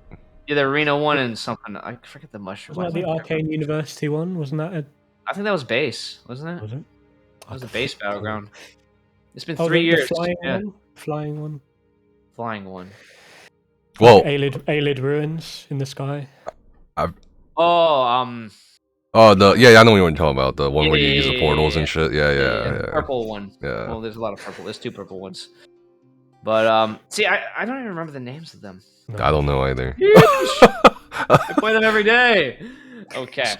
Yeah, the arena one and something. I forget the mushroom. Was that the Arcane University one? Wasn't that? I think that was base, wasn't it? Was it? That was the base battleground. It's been 3 years. The flying one. Well, Alid ruins in the sky. I know what you're talking about. The one where you use the portals and shit. Yeah. Purple one. Yeah. Well, there's a lot of purple. There's 2 purple ones. But see, I don't even remember the names of them. No. I don't know either. I play them every day. Okay.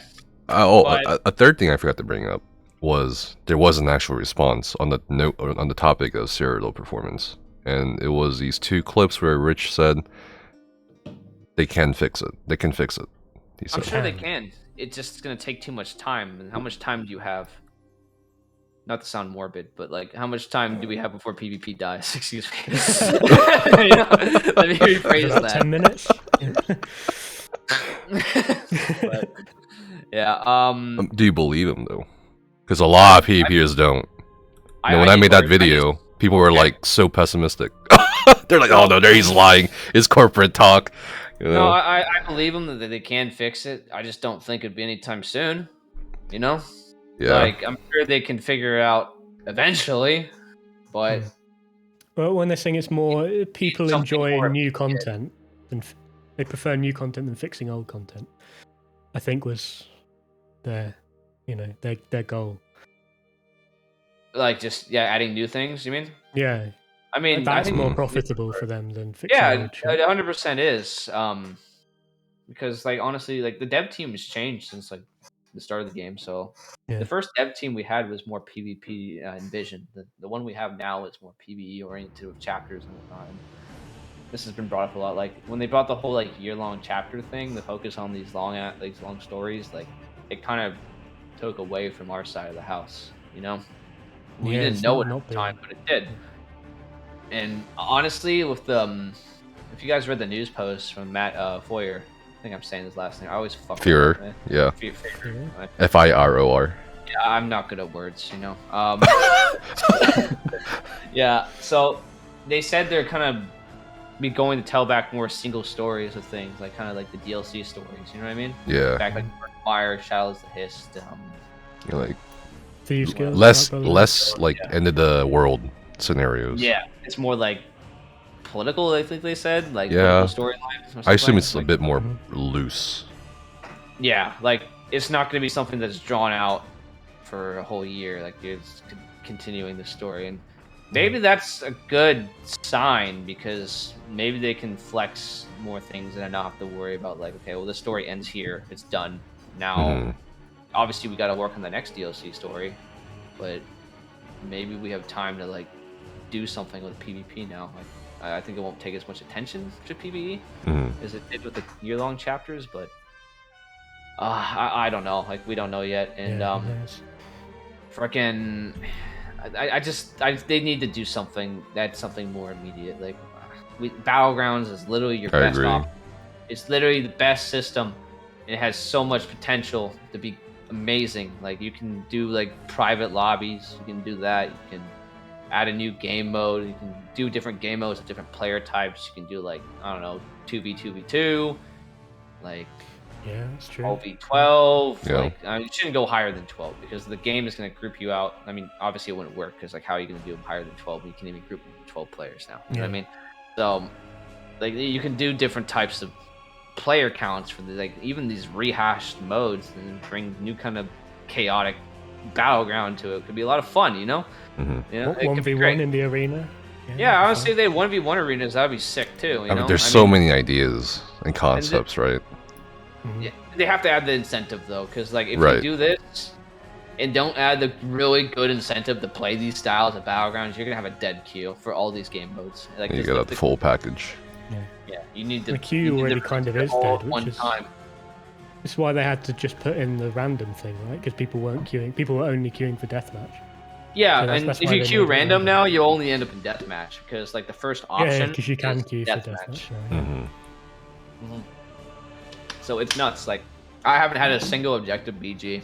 A third thing I forgot to bring up was there was an actual response on the topic of Cyrodiil performance, and it was these 2 clips where Rich said they can fix it. They can fix it. I'm sure they can. It's just going to take too much time. And how much time do you have? Not to sound morbid, but like, how much time do we have before PvP dies? Excuse me. Let me rephrase that. 10 minutes. But, yeah. Do you believe him though? Because a lot of PvPers don't. When I made that video, people were like so pessimistic. They're like, "Oh no, there he's lying. It's corporate talk." You know? No, I believe them that they can fix it. I just don't think it'd be anytime soon. You know? Yeah. Like, I'm sure they can figure it out eventually, but... Well, when they're saying it's more, people enjoy new content, and they prefer new content than fixing old content, I think was their goal. Like, just, adding new things, you mean? Yeah. I mean, that's I think more profitable for them than fixing old shit. Yeah, 100% is. Because, like, honestly, like, the dev team has changed since, like, the start of the game. So, the first dev team we had was more PvP envisioned. The one we have now is more PvE oriented with chapters and whatnot. And this has been brought up a lot. Like, when they brought the whole, like, year-long chapter thing, the focus on these long stories, like, it kind of took away from our side of the house, you know? We didn't know it at the time, but it did. And honestly, with if you guys read the news post from Matt Foyer, I think I'm saying his last name. I always fuck Führer, up, yeah. Führer. Firor. Yeah, I'm not good at words, you know. Yeah, so they said they're kind of be going to tell back more single stories of things, like kind of like the DLC stories. You know what I mean? Yeah. Back like Fire, Shadows, the Hist. Like Thieves Guild, less like end of the world scenarios. Yeah, it's more like political. I think they said like political storylines. I assume it's like, a bit more loose. Yeah, like it's not going to be something that's drawn out for a whole year. Like it's continuing the story, and maybe that's a good sign because maybe they can flex more things and not have to worry about like, okay, well, the story ends here, it's done now. Obviously, we got to work on the next DLC story, but maybe we have time to like do something with PvP now. Like, I think it won't take as much attention to PvE as it did with the year-long chapters, but I don't know. Like, we don't know yet, and freaking, they need to do something. That's something more immediate. Like, Battlegrounds is literally your best option. It's literally the best system. It has so much potential to be amazing. Like, you can do like private lobbies. You can do that. You can add a new game mode. You can do different game modes with different player types. You can do like, I don't know, 2v2v2, like that's true. 12v12. Yeah. Like, you shouldn't go higher than 12 because the game is going to group you out. I mean, obviously it wouldn't work because like how are you going to do higher than 12? You can even group 12 players now. You know what I mean? So like you can do different types of player counts for like even these rehashed modes and bring new kind of chaotic battleground to it. Could be a lot of fun, you know? Yeah, 1v1 in the arena. Yeah, honestly, they 1v1 arenas, that'd be sick too. You know? There's so many ideas and concepts, right? Yeah, they have to add the incentive though, because like if you do this and don't add the really good incentive to play these styles of battlegrounds, you're gonna have a dead queue for all these game modes. Like you got the full package. Yeah, you need to. The queue already kind of is dead, which is time. This is why they had to just put in the random thing, right? Because people weren't queuing. People were only queuing for deathmatch. Yeah, so and if you queue random now, you only end up in deathmatch because like the first option. Yeah, because you can queue for deathmatch. So it's nuts. Like I haven't had a single objective BG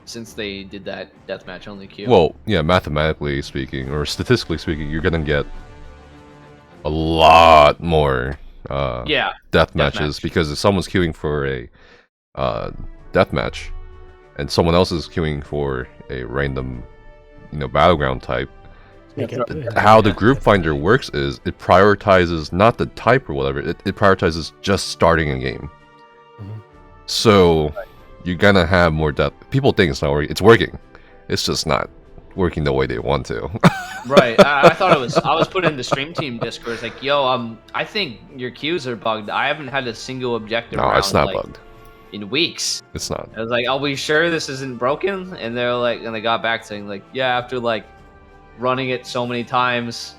since they did that deathmatch only queue. Well, yeah, mathematically speaking or statistically speaking, you're gonna get a lot more death matches because if someone's queuing for a deathmatch and someone else is queuing for a random battleground type, how the group finder works is it prioritizes not the type or whatever, it prioritizes just starting a game. So you're gonna have more death. People think it's not working. It's working, it's just not working the way they want to. Right. I thought it was. I was putting in the stream team Discord. It's like, yo, I think your queues are bugged. I haven't had a single objective. No, it's not bugged. In weeks. It's not. I was like, are we sure this isn't broken? And they're like, and they got back saying like, yeah, after like running it so many times,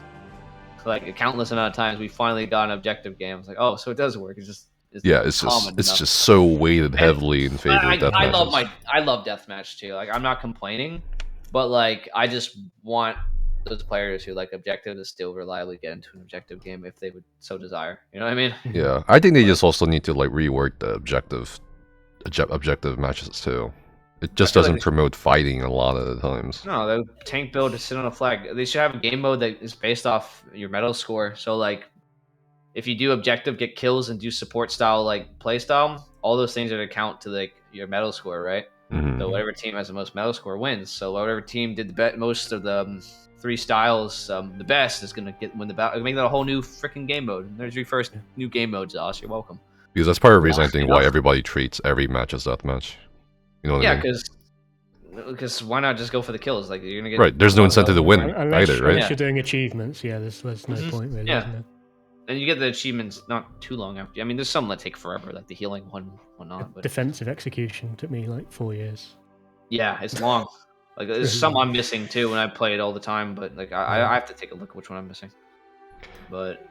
like a countless amount of times, we finally got an objective game. I was like, oh, so it does work. It's just. It's just so weighted heavily in favor of deathmatches. I love deathmatch too. Like I'm not complaining, but like I just want those players who like objective to still reliably get into an objective game if they would so desire. You know what I mean? Yeah, I think they just also need to like rework the objective matches too. It just doesn't promote fighting a lot of the times. No, the tank build to sit on a flag. They should have a game mode that is based off your medal score. So like if you do objective, get kills, and do support style like play style, all those things are to count to like your medal score, right? So whatever team has the most medal score wins. So whatever team did the most of the 3 styles the best is gonna win the battle. Make that a whole new freaking game mode. There's your first new game mode, Josh. You're welcome. Because that's part of the reason I think why everybody treats every match as deathmatch. You know what I mean? Because why not just go for the kills? Like you're gonna get right. There's no incentive to win either, right? Unless you're doing achievements, there's no point really. Yeah. And you get the achievements not too long after. I mean, there's some that take forever, like the healing one, whatnot. But defensive execution took me like 4 years. Yeah, it's long. Like there's some I'm missing too when I play it all the time, but like I have to take a look at which one I'm missing. But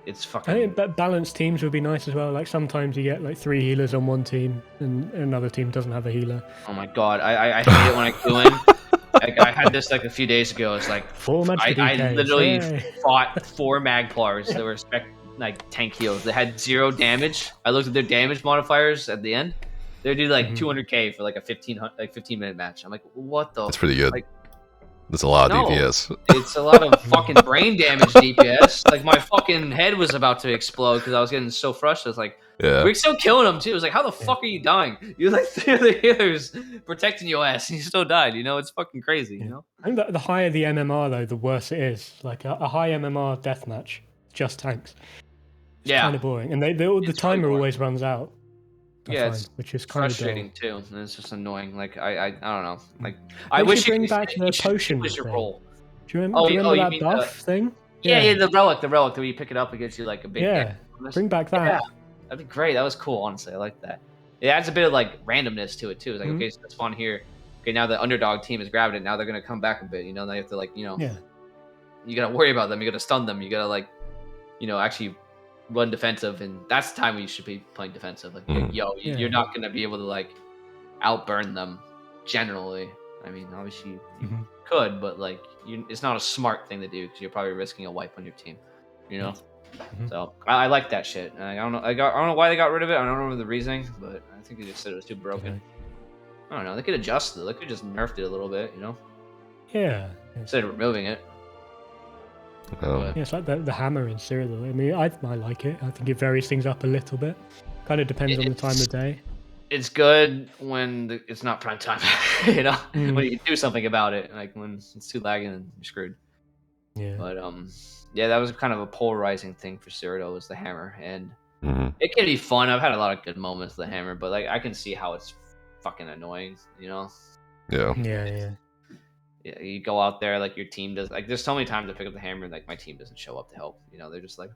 it's fucking. I think balanced teams would be nice as well. Like sometimes you get like 3 healers on one team, and another team doesn't have a healer. Oh my god, I hate it when I go in. Like I had this like a few days ago. It's like 4 I literally fought 4 Magplars that were like tank heals. They had 0 damage. I looked at their damage modifiers at the end. They do like 200k for like a 15-minute match. I'm like, what the? That's pretty good. Like, that's a lot of DPS. It's a lot of fucking brain damage DPS. Like my fucking head was about to explode because I was getting so frustrated. I was like, we're still killing them too. It was like, how the fuck are you dying? You're like 3 other healers protecting your ass, and you still died. You know, it's fucking crazy. You know. I think the higher the MMR though, the worse it is. Like a high MMR deathmatch, just tanks. It's kind of boring, and the timer always runs out. It's which is kind frustrating of too, and it's just annoying. Like I don't know. Like I wish you bring back the potion thing. Role. Do you remember that buff thing? Yeah, the relic where you pick it up, it gives you like a big. Bring back that. Yeah, that'd be great. That was cool, honestly. I like that. It adds a bit of like randomness to it too. It's like okay, so it's fun here. Okay, now the underdog team has grabbed it. Now they're gonna come back a bit. You know, they have to like you gotta worry about them. You gotta stun them. You gotta like actually run defensive, and that's the time when you should be playing defensive. Like, you're not gonna be able to like outburn them. Generally, I mean, obviously you could, but like, it's not a smart thing to do because you're probably risking a wipe on your team. You know, so I like that shit. And I don't know. I don't know why they got rid of it. I don't remember the reasoning, but I think they just said it was too broken. I don't know. They could adjust it. They could just nerfed it a little bit. You know. Yeah. Instead of removing it. It's like the hammer in Cyrodiil. I mean, I like it. I think it varies things up a little bit. Kind of depends on the time of day. It's good when it's not prime time, you know, when you do something about it. Like when it's too lagging and you're screwed. Yeah. But that was kind of a polarizing thing for Cyrodiil was the hammer, and it can be fun. I've had a lot of good moments with the hammer, but like I can see how it's fucking annoying, you know. Yeah. Yeah, you go out there like your team does. Like, there's so many times I pick up the hammer and like my team doesn't show up to help. You know, they're just like,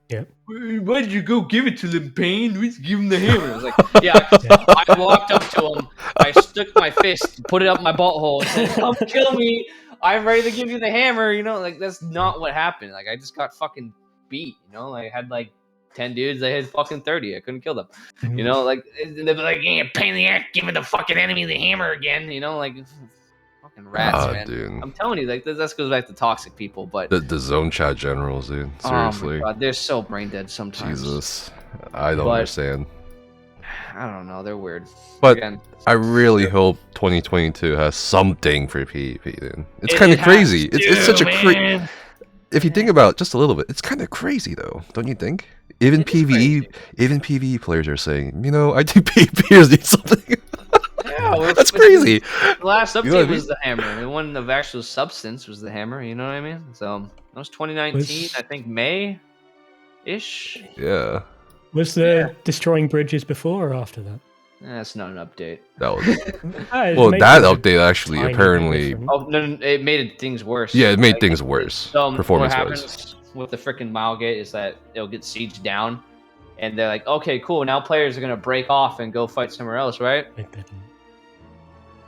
why did you go give it to them, Pain? We give him the hammer. I was like, I walked up to him, I stuck my fist, put it up my butthole, and said, "Come kill me. I'm ready to give you the hammer." You know, like that's not what happened. Like I just got fucking beat. You know, like I had like 10 dudes. I had fucking 30. I couldn't kill them. You know, like they'd be like, "Yeah, Pain in the axe, giving the fucking enemy the hammer again." You know, like. Rats, man. Dude. I'm telling you, like that goes back to toxic people, but the zone chat generals, dude. Seriously, oh my God, they're so brain dead sometimes. Jesus, I don't understand. I don't know, they're weird. But again, I really hope 2022 has something for PvP, dude. It's kind of crazy. It's such a crazy. If you think about it just a little bit, it's kind of crazy, though, don't you think? Even PvE players are saying, I think PvPers need something. Yeah, that's crazy. The last update was the hammer. The one of actual substance was the hammer. You know what I mean? So that was 2019. I think May-ish. Yeah. Was the destroying bridges before or after that? That's not an update. That was that update actually apparently. Oh no, it made things worse. Yeah, it made things worse. So what happens with the freaking Malgate is that it'll get sieged down, and they're like, okay, cool. Now players are gonna break off and go fight somewhere else, right?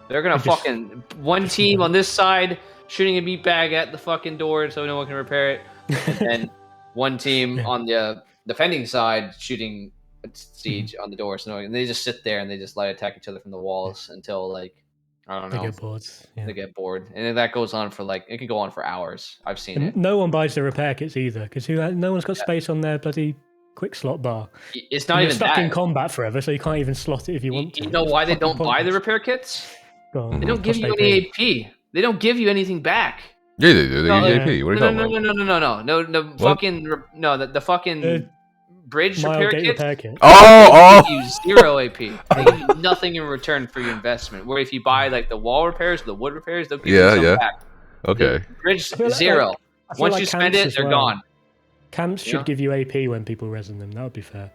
They're gonna fucking one team on this side shooting a meat bag at the fucking door so no one can repair it, and then one team on the defending side shooting a siege on the door. So and they just sit there and they just light attack each other from the walls until like I don't know. They get bored. Yeah. They get bored, and then that goes on for like it can go on for hours. I've seen it. No one buys the repair kits either because no one's got space on their bloody quick slot bar. It's not even stuck in combat forever, so you can't even slot it if you want to. You know why they don't buy the repair kits? They don't give you any AP. They don't give you anything back. Yeah, they do. They give you AP. What are you talking about? No. The fucking bridge repair kit. Oh! They give you 0 AP. They give you nothing in return for your investment. Where if you buy like the wall repairs, the wood repairs, they'll give you some back. Okay. The bridge 0. Once you spend it, they're gone. Camps should give you AP when people resin them. That would be fair.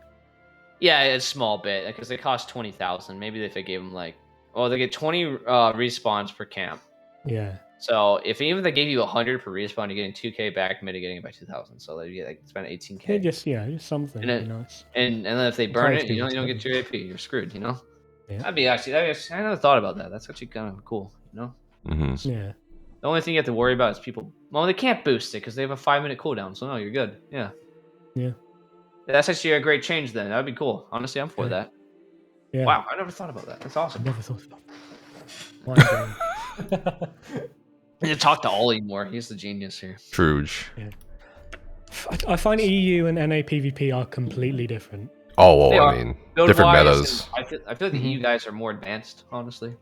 Yeah, it's a small bit because they cost 20,000. Maybe if they gave them like, they get 20 respawns per camp. Yeah. So even if they gave you 100 per respawn, you're getting 2K back, mitigating it by 2,000. So they get spend 18K. Just something. And nice. And then if they burn it, you don't get your AP. You're screwed. Yeah. That'd be actually. I never thought about that. That's actually kind of cool. Mm-hmm. Yeah. The only thing you have to worry about is people. Well, they can't boost it because they have a 5-minute cooldown. So no, you're good. Yeah. Yeah. That's actually a great change. Then that'd be cool. Honestly, I'm for that. Yeah. Wow, I never thought about that. That's awesome. I never thought about that. I need to talk to Ollie more. He's the genius here. Truge. Yeah. I find EU and NA PvP are completely different. Oh, well, I mean, different metas. I feel like the EU guys are more advanced, honestly.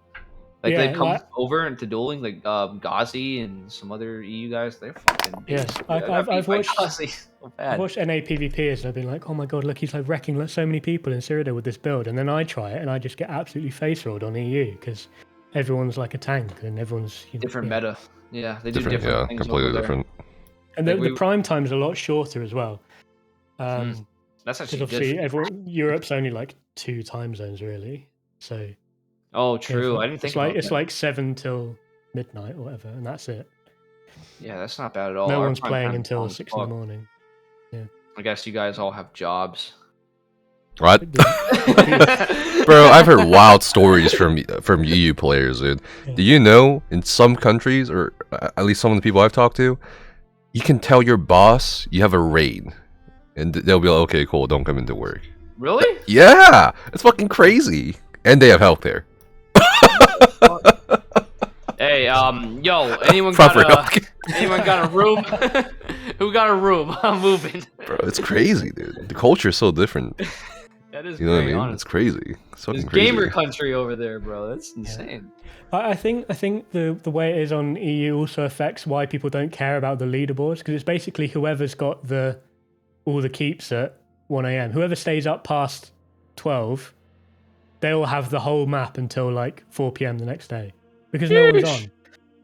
Like they come over into dueling, like Ghazi and some other EU guys. They're fucking. Yes, I've watched. I've watched NA PvPers and I've been like, oh my god, look, he's like wrecking so many people in Zerodead with this build, and then I try it and I just get absolutely face rolled on EU because everyone's like a tank and everyone's different meta. Yeah, they do different things. Completely different. And the prime time's a lot shorter as well. That's actually obviously Europe's only like 2 time zones really, so. Oh, true. I didn't think about it's like 7 till midnight or whatever, and that's it. Yeah, that's not bad at all. No one's playing until 6 in the morning. Yeah. I guess you guys all have jobs. What? Bro, I've heard wild stories from EU players, dude. Yeah. Do you know, in some countries, or at least some of the people I've talked to, you can tell your boss you have a raid, and they'll be like, okay, cool, don't come into work. Really? Yeah! It's fucking crazy. And they have healthcare. Hey, anyone got a room? Who got a room? I'm moving. Bro, it's crazy, dude. The culture's so different. That is, you know what I mean? Honestly. It's crazy. It's fucking crazy. Gamer country over there, bro. That's insane. I think the way it is on EU also affects why people don't care about the leaderboards, because it's basically whoever's got all the keeps at 1 AM. Whoever stays up past 12, they'll have the whole map until like 4 PM the next day because no one's on.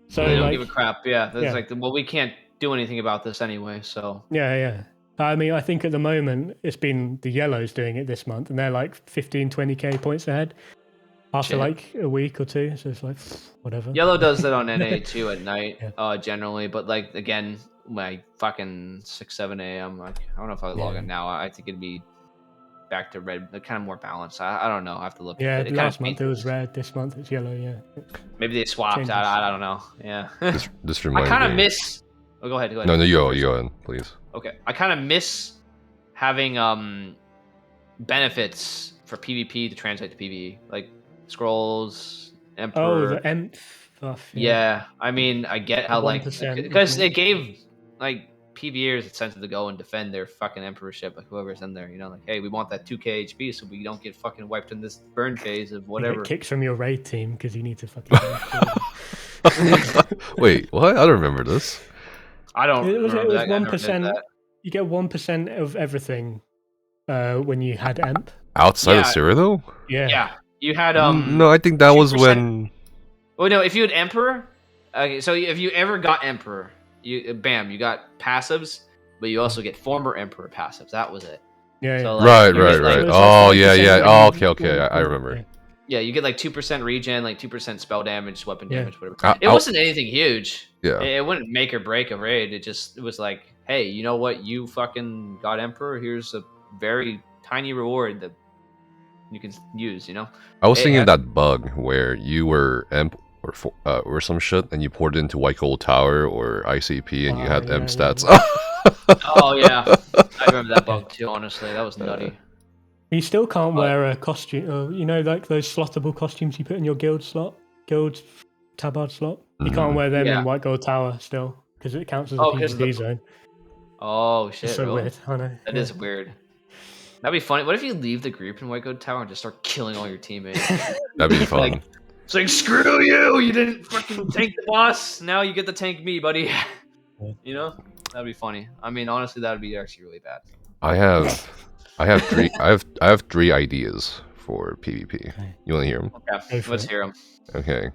So they don't give a crap. Yeah, that's like, well, we can't do anything about this anyway. So yeah. I mean, I think at the moment it's been the Yellows doing it this month, and they're like 15-20K points ahead after like a week or two. So it's like whatever. Yellow does that on NA too at night, generally. But like again, my fucking 6-7 AM. Like, I don't know if I log in now. I think it'd be back to red, kind of more balanced. I don't know. I have to look. Yeah, last month it was red. This month it's yellow. Yeah. Maybe they swapped. I don't know. Yeah. This I kind of miss. Oh, go ahead. No, you go in, please. Okay, I kind of miss having benefits for PvP to translate to PvE, like scrolls, Emperor. Oh, the Emp stuff. Yeah, I mean, I get how because it gave like PvEers incentive to go and defend their fucking emperorship, like whoever's in there, like, hey, we want that 2K HP so we don't get fucking wiped in this burn phase of whatever. You get kicks from your raid team because you need to fucking. Wait, what? I don't remember this. I don't. It was 1%. You get 1% of everything when you had Emp. Outside of Syria, though? Yeah. You had No, I think that 2%. Was when. Oh no! If you had Emperor, so if you ever got Emperor, you got passives, but you also get former Emperor passives. That was it. Yeah. So, right. Oh yeah. Oh, okay. I remember. Yeah, you get like 2% regen, like 2% spell damage, weapon damage, whatever. It wasn't anything huge. Yeah. It wouldn't make or break a raid. It was like, hey, you know what? You fucking got Emperor. Here's a very tiny reward that you can use. I was thinking of that bug where you were Emp or some shit, and you poured it into White Gold Tower or ICP, and you had Emp stats. Oh yeah, I remember that bug too. Honestly, that was nutty. You still can't wear a costume, like those slottable costumes you put in your guild tabard slot. You can't wear them in White Gold Tower still because it counts as a PvP zone. Oh shit! It's so weird. I know. That is weird. That'd be funny. What if you leave the group in White Gold Tower and just start killing all your teammates? That'd be fun. It's like, screw you! You didn't fucking tank the boss. Now you get to tank me, buddy. That'd be funny. I mean, honestly, that'd be actually really bad. I have I have three. I have 3 ideas for PvP. Okay. You want to hear them? Okay, let's hear them. Okay,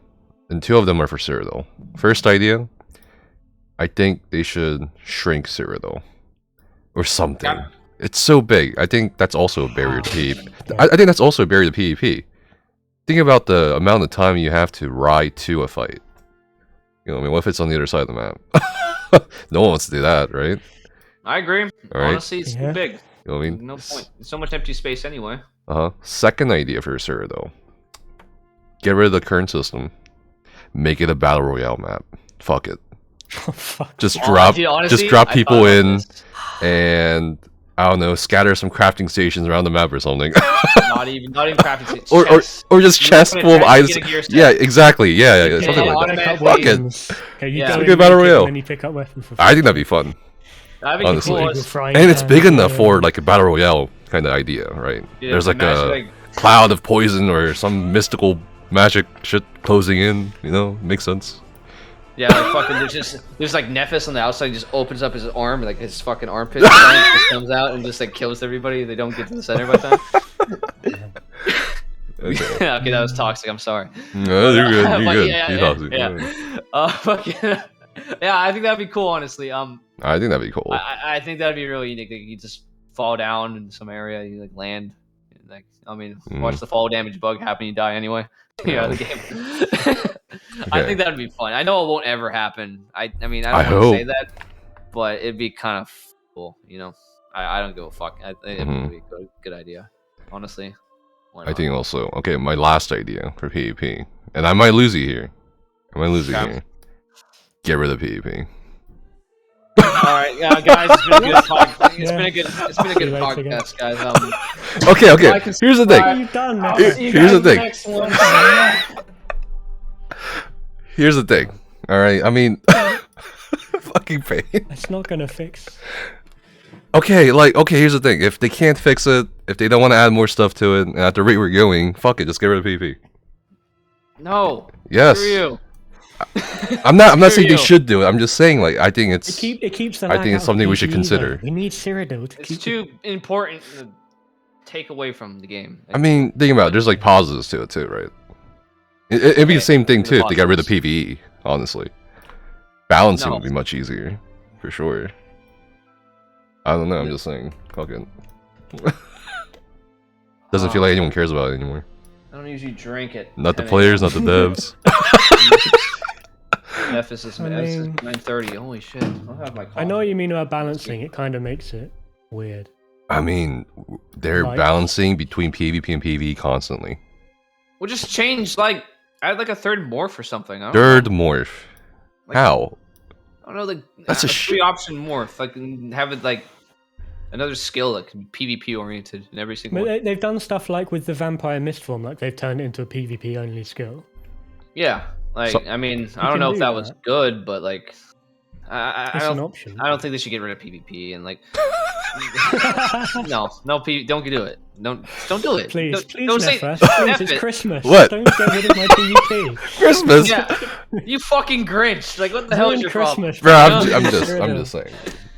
and 2 of them are for Cyrodiil. First idea, I think they should shrink Cyrodiil or something. Yeah. It's so big. I think that's also a barrier to PvP. I think that's also a barrier to PvP. Think about the amount of time you have to ride to a fight. You know, what if it's on the other side of the map? No one wants to do that, right? I agree. Right? Honestly, it's too big. You know what I mean? No point. There's so much empty space anyway. Second idea for Cyrodiil. Get rid of the current system. Make it a battle royale map. Fuck it. Oh, fuck. Just drop people in, and I don't know, scatter some crafting stations around the map or something. not even crafting stations. or just chests full of items. Yeah, exactly. Yeah, something like that. Fuck it. Okay, it's a good battle royale. And you pick up weapons for I think that'd be fun. Honestly, and it's big enough for like a battle royale kind of idea, right? Yeah, there's like a cloud of poison or some mystical magic shit closing in. You know, makes sense. Yeah, like fucking. There's like Nephis on the outside. He just opens up his arm, like his fucking armpit, just comes out and just like kills everybody. They don't get to the center by the time. Okay, that was toxic. I'm sorry. No, you're good. You're good. Yeah, yeah, I think that'd be cool. Honestly, I think that'd be cool. I think that'd be really unique. Like, you just fall down in some area, you like land. Like, I mean, watch the fall damage bug happen, you die anyway. Yeah, the game. Okay. I think that'd be fun. I know it won't ever happen. I mean, I don't want to say that, but it'd be kind of cool. You know, I don't give a fuck. It'd be a good idea, honestly. I think also. Okay, my last idea for PvP, and I might lose you here. Here. Get rid of PvP. All right, yeah, guys, it's been a good podcast. It's been a good podcast, guys. Okay. Here's the thing. Here's the thing. Here's the thing. All right. I mean, fucking pain. It's not gonna fix. Okay. Here's the thing. If they can't fix it, if they don't want to add more stuff to it, and at the rate we're going, fuck it. Just get rid of PvP. No. Yes. Screw you. I'm not saying they should do it. I'm just saying, like, I think it's. It keeps the I think it's something we should consider. We need Cyrodiil to keep. It's too important to take away from the game. I mean, think about it. There's like positives to it too, right? It'd be the same thing too if they got rid of PvE. Honestly, balancing would be much easier, for sure. I don't know. I'm just saying. Fuck it. Doesn't feel like anyone cares about it anymore. I don't usually drink it. Not the players, not the devs. Nephis is 9:30. Holy shit! I'll have my coffee. I know what you mean about balancing. It kind of makes it weird. I mean, they're balancing between PvP and PvE constantly. We'll just change, like, add like a third morph or something. Third morph. Like, how? I don't know. Like, that's a 3-option morph. Like, have it like another skill that can be PvP oriented in every single. But they've done stuff like with the vampire mist form, like they've turned it into a PvP only skill. Yeah. Like, I mean, I don't know if that was good, but like, it's an option. I don't think they should get rid of PvP and like. no, don't do it. Don't do it. Please, don't say it's Christmas. What? Don't get rid of my PvP. Christmas. Yeah, you fucking Grinch. Like, what the hell is your Christmas, problem? Bro, I'm just saying.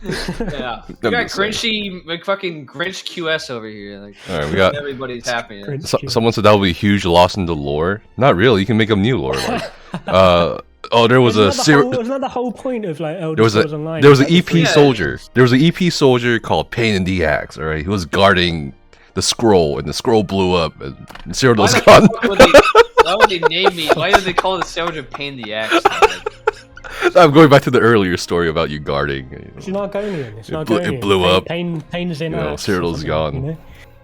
Yeah, you got Grinchy, like fucking Grinch QS over here. Like, all right, we got everybody's happy. Someone said that would be a huge loss in the lore. Not really. You can make up new lore. Like, there was wasn't that the whole point of like Elder Scrolls Online? There was an EP soldier. There was an EP soldier called PainInTheAxe. All right, he was guarding the scroll, and the scroll blew up, and Cyrodiil's gone. Why would they name me? Why did they call the soldier PainInTheAxe? I'm going back to the earlier story about you guarding. You know. It's not Argonian. It blew up. Pain is in. Cyrodiil's gone.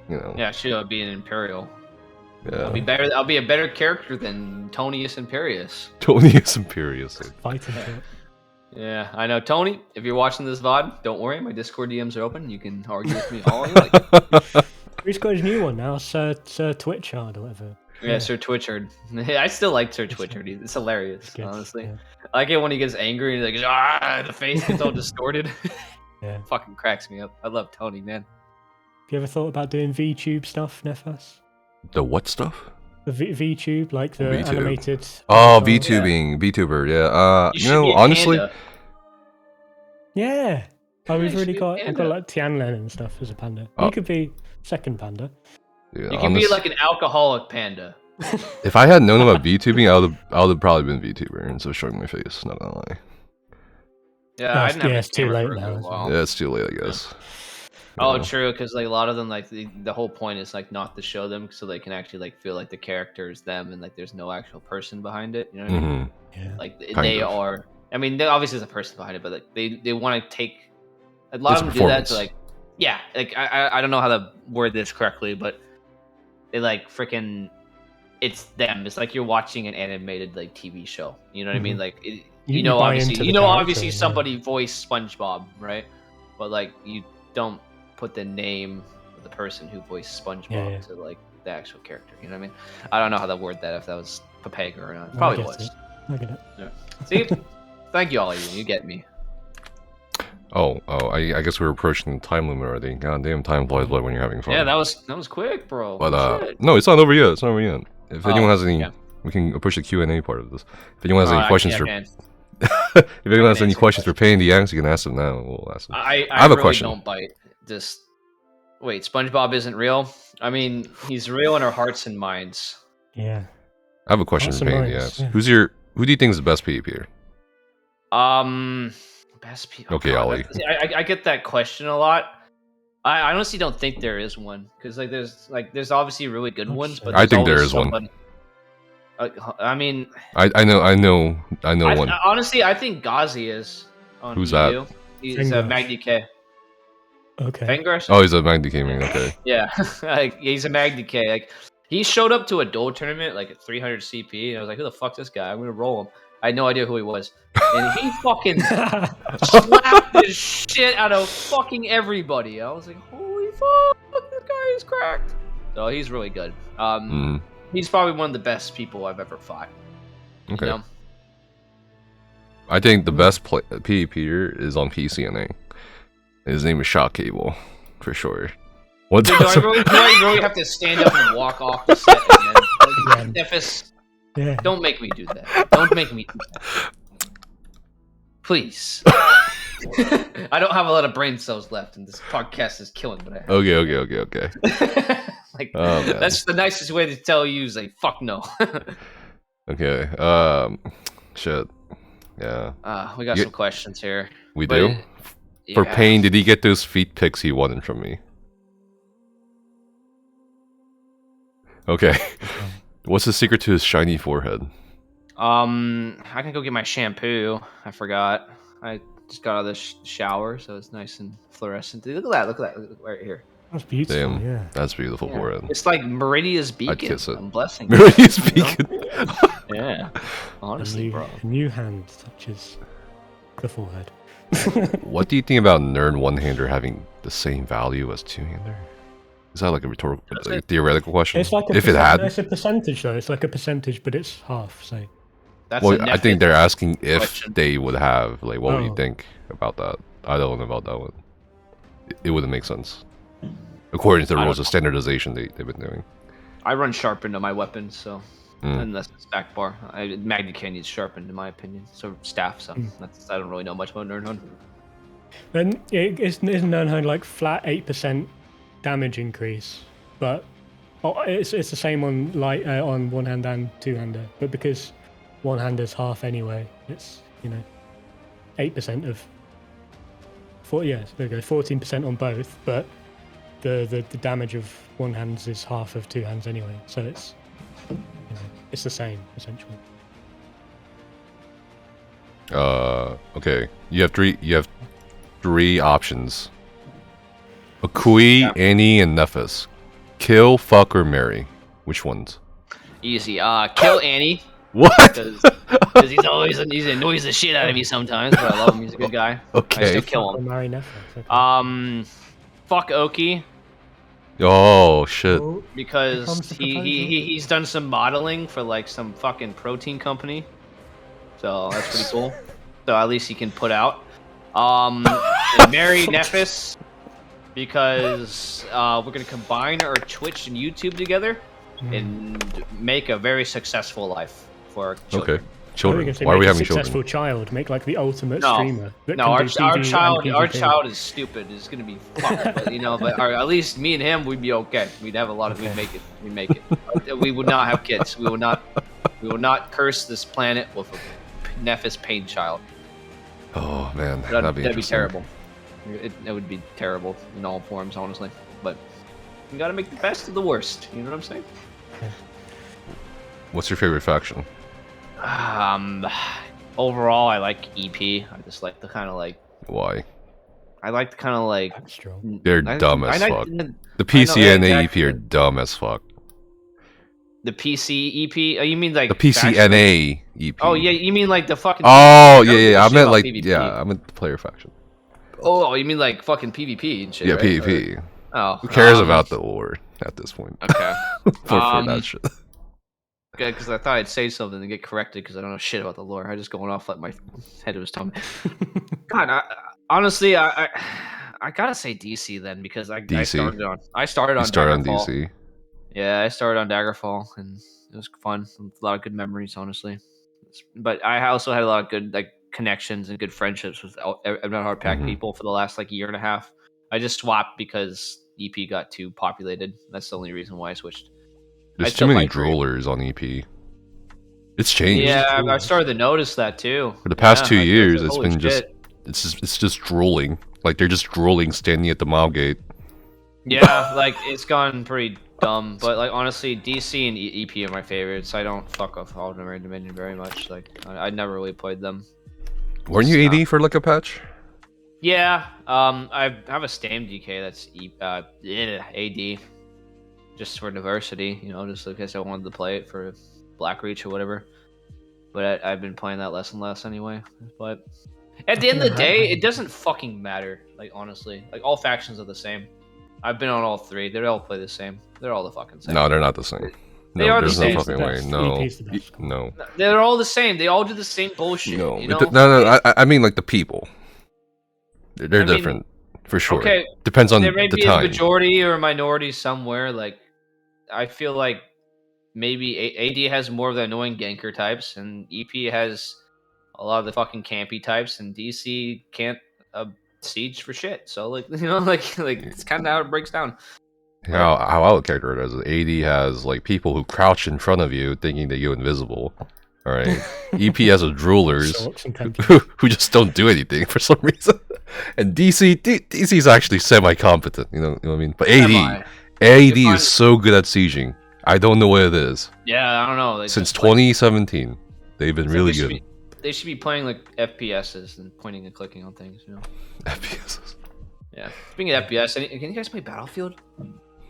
You know. Yeah, should be an Imperial. Yeah. I'll be a better character than Tonius Imperius. Tonius Imperius. Fighting for it. Yeah, I know. Tony, if you're watching this VOD, don't worry. My Discord DMs are open. You can argue with me all you like. He's got his new one now, Sir Twitchard or whatever. Yeah, Sir Twitchard. I still like Sir Twitchard. It's hilarious, honestly. Yeah. I like it when he gets angry and he's like, the face gets all distorted. Yeah. Fucking cracks me up. I love Tony, man. Have you ever thought about doing VTube stuff, Nefas? The what stuff? The VTube, like the VTube. Animated. Oh, VTubing, VTuber, yeah. You know, honestly. Panda. Yeah. Oh, we've got like Tianlen and stuff as a panda. Oh. You could be. second panda. Yeah, you can be like an alcoholic panda. If I had known about VTubing, I would have probably been VTuber instead of showing my face. Not gonna lie. Yeah, I didn't have it's too late now. Yeah, it's too late, I guess. Oh, true, because like a lot of them, like the whole point is like not to show them, so they can actually like feel like the character is them, and like there's no actual person behind it. You know what I mean? Yeah. Like they are. I mean, there obviously is a person behind it, but like they want to take. A lot of them do that to like, yeah, like I don't know how to word this correctly, but they like freaking. It's them. It's like you're watching an animated like TV show. You know what I mean? Like obviously somebody voiced SpongeBob, right? But like you don't put the name of the person who voiced SpongeBob to like the actual character. You know what I mean? I don't know how to word that, if that was Papega or not. Probably was. I get it. Yeah. See, thank you all of you. You get me. I guess we're approaching the time limit already. God damn, time flies by when you're having fun. Yeah, that was quick, bro. But no, it's not over yet. It's not over yet. If anyone has any, we can push the Q&A part of this. If anyone has any questions if anyone has any questions for PainInTheAxe, you can ask them now. We'll ask them. I have really a question. Don't bite. Just wait. SpongeBob isn't real. I mean, he's real in our hearts and minds. Yeah. I have a question for PainInTheAxe. Yeah. Who do you think is the best PvPer? Best PvPer. Okay, Ollie. I get that question a lot. I honestly don't think there is one, because like there's obviously really good ones, but I think there is one. I mean, I know one. Honestly, I think Ghazi is. On Who's EU. that? He's a Magdi K. Okay. Fingers? Oh, he's a Magdi K man. Okay. Yeah, like he's a Magdi K. Like he showed up to a duel tournament like at 300 CP, and I was like, "Who the fuck's this guy? I'm gonna roll him." I had no idea who he was, and he fucking slapped the shit out of fucking everybody. I was like, "Holy fuck, this guy is cracked." So he's really good. He's probably one of the best people I've ever fought. Okay. You know? I think the best PvPer is on PCNA. His name is Shocktable, for sure. Dude, do I really have to stand up and walk off the set again? Like, don't make me do that. Don't make me do that. Please. I don't have a lot of brain cells left, and this podcast is killing what I have. Okay. Like, that's the nicest way to tell you is like, fuck no. Okay. Shit. Yeah. We got some questions here. We do? For Pain, did he get those feet pics he wanted from me? Okay. What's the secret to his shiny forehead? I can go get my shampoo. I forgot. I just got out of the shower, so it's nice and fluorescent. Look at that right here. That's beautiful. Damn, yeah. That's beautiful forehead. It's like Meridia's beacon. I'd kiss it. I'm blessing. Meridia's beacon. Yeah, honestly, bro. A new hand touches the forehead. What do you think about nerd one-hander having the same value as two-hander? Is that like a rhetorical, like, theoretical question? It's like if it had, it's a percentage though. It's like a percentage, but it's half. So. That's I think they're asking if they would have, like, what would you think about that? I don't know about that one. It wouldn't make sense. According to the rules of standardization they've been doing. I run sharpened on my weapons, so unless it's back bar. Magni K needs sharpened in my opinion. So staff, so I don't really know much about Nerdhunt. Then isn't Nerdhunt like flat 8% damage increase, but it's the same on on one hand and two hander, but because one hander's half anyway, it's 8% of 14% on both, but the damage of one hand is half of two hands anyway, so it's it's the same essentially. Okay. You have three options. Qkiie, Annie, and Nephis. Kill, fuck, or marry. Which ones? Easy. Kill Annie. What? Because he annoys the shit out of me sometimes, but I love him. He's a good guy. Okay. I still kill him. Marry Nephis. Okay. Fuck Qkiie. Oh shit. Because he's done some modeling for like some fucking protein company, so that's pretty cool. So at least he can put out. And marry Nephis because we're gonna combine our Twitch and YouTube together and make a very successful life for our children. Okay. children. Why are we having children? Successful child, make like the ultimate streamer. Our child is stupid. It's gonna be fucked. But, but at least me and him, we'd be okay. We'd have a lot of. We'd make it. We make it. We would not have kids. We will not curse this planet with a Nephis pain child. Oh man, that'd be terrible. It would be terrible in all forms, honestly. But you gotta make the best of the worst. You know what I'm saying? What's your favorite faction? Overall, I like EP. I just like the kind of like. Why? I like the kind of like. They're dumb as fuck. The PC and the EP are dumb as fuck. The PC EP? Oh, you mean like the PCNA EP? Oh yeah, you mean like the fucking. Oh yeah. I meant like PvP. I meant the player faction. Oh, you mean like fucking PvP and shit? Yeah, right? PvP. Oh, who cares about the lore at this point? Okay. for that shit. Good, because I thought I'd say something and get corrected because I don't know shit about the lore. I just going off like my head was telling me. God, honestly, I gotta say DC then because I started on Daggerfall. DC. Yeah, I started on Daggerfall and it was fun. A lot of good memories, honestly. But I also had a lot of good like connections and good friendships with Hardpack people for the last like year and a half. I just swapped because EP got too populated. That's the only reason why I switched. There's too many drollers on EP. It's changed. Yeah, I started to notice that too. For the past 2 years, it's been it's just drooling. Like they're just drooling, standing at the mile gate. Yeah, like it's gone pretty dumb. But like honestly, DC and EP are my favorites. I don't fuck with Alderman Dominion very much. Like I never really played them. Weren't you AD for like a patch? Yeah, I have a Stam DK that's AD. Just for diversity, just because I wanted to play it for Blackreach or whatever. But I've been playing that less and less anyway. But at the end of the day, it doesn't fucking matter. Like honestly, like all factions are the same. I've been on all three. They all play the same. They're all the fucking same. No, they're not the same. They are there's the same. No fucking way. No. They're all the same. They all do the same bullshit. No, no. I mean like the people. They're different for sure. Okay, depends on the time. There may be a majority or a minority somewhere. Like I feel like maybe AD has more of the annoying ganker types, and EP has a lot of the fucking campy types, and DC can't siege for shit. So like it's kind of how it breaks down. How I would characterize it as AD has like people who crouch in front of you thinking that you're invisible. All right. EP has a droolers who just don't do anything for some reason. And DC is actually semi-competent, you know what I mean? But AD is so good at sieging. I don't know what it is. Yeah, I don't know. Since 2017, they've been really good. They should be playing like FPSs and pointing and clicking on things, FPSs. Yeah. Speaking of FPS, can you guys play Battlefield?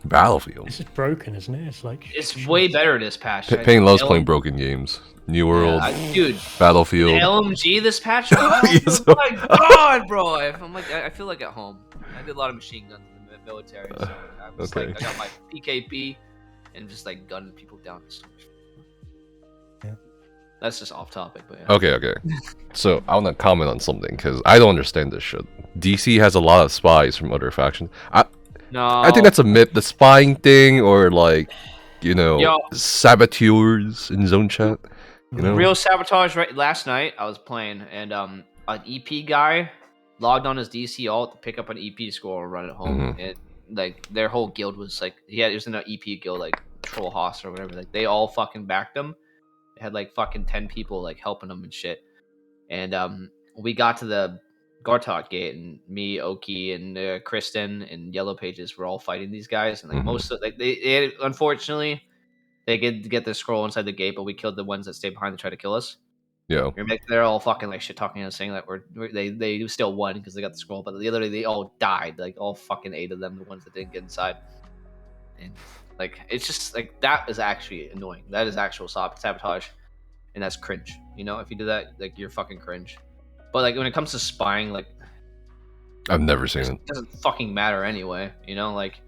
Battlefield. This is broken, isn't it? It's like it's way better this patch. Pain loves playing broken games. New World, dude. Battlefield. The LMG this patch. Oh my god, bro! I feel like at home. I did a lot of machine guns in the military, so I got my PKP and just like gunning people down. Yeah. That's just off topic, but yeah. Okay. So I want to comment on something because I don't understand this shit. DC has a lot of spies from other factions. I think that's a myth. The spying thing, or like, saboteurs in zone chat. Real sabotage. Right, last night I was playing, and an EP guy logged on his DC alt to pick up an EP score and run it home. And like their whole guild was like, it was in an EP guild, like Troll Hoss or whatever. Like they all fucking backed him. They had like fucking 10 people like helping them and shit. And we got to the Gartok gate, and me, Qkiie, and Kristen and Yellow Pages were all fighting these guys. And like most of they unfortunately. They get the scroll inside the gate, but we killed the ones that stayed behind to try to kill us. Yeah, they're all fucking like shit talking and saying that they still won because they got the scroll, but the other day they all died. Like all fucking 8 of them, the ones that didn't get inside. And like it's just like that is actually annoying. That is actual sabotage, and that's cringe. If you do that, like you're fucking cringe. But like when it comes to spying, like I've never seen it. It doesn't fucking matter anyway. Like.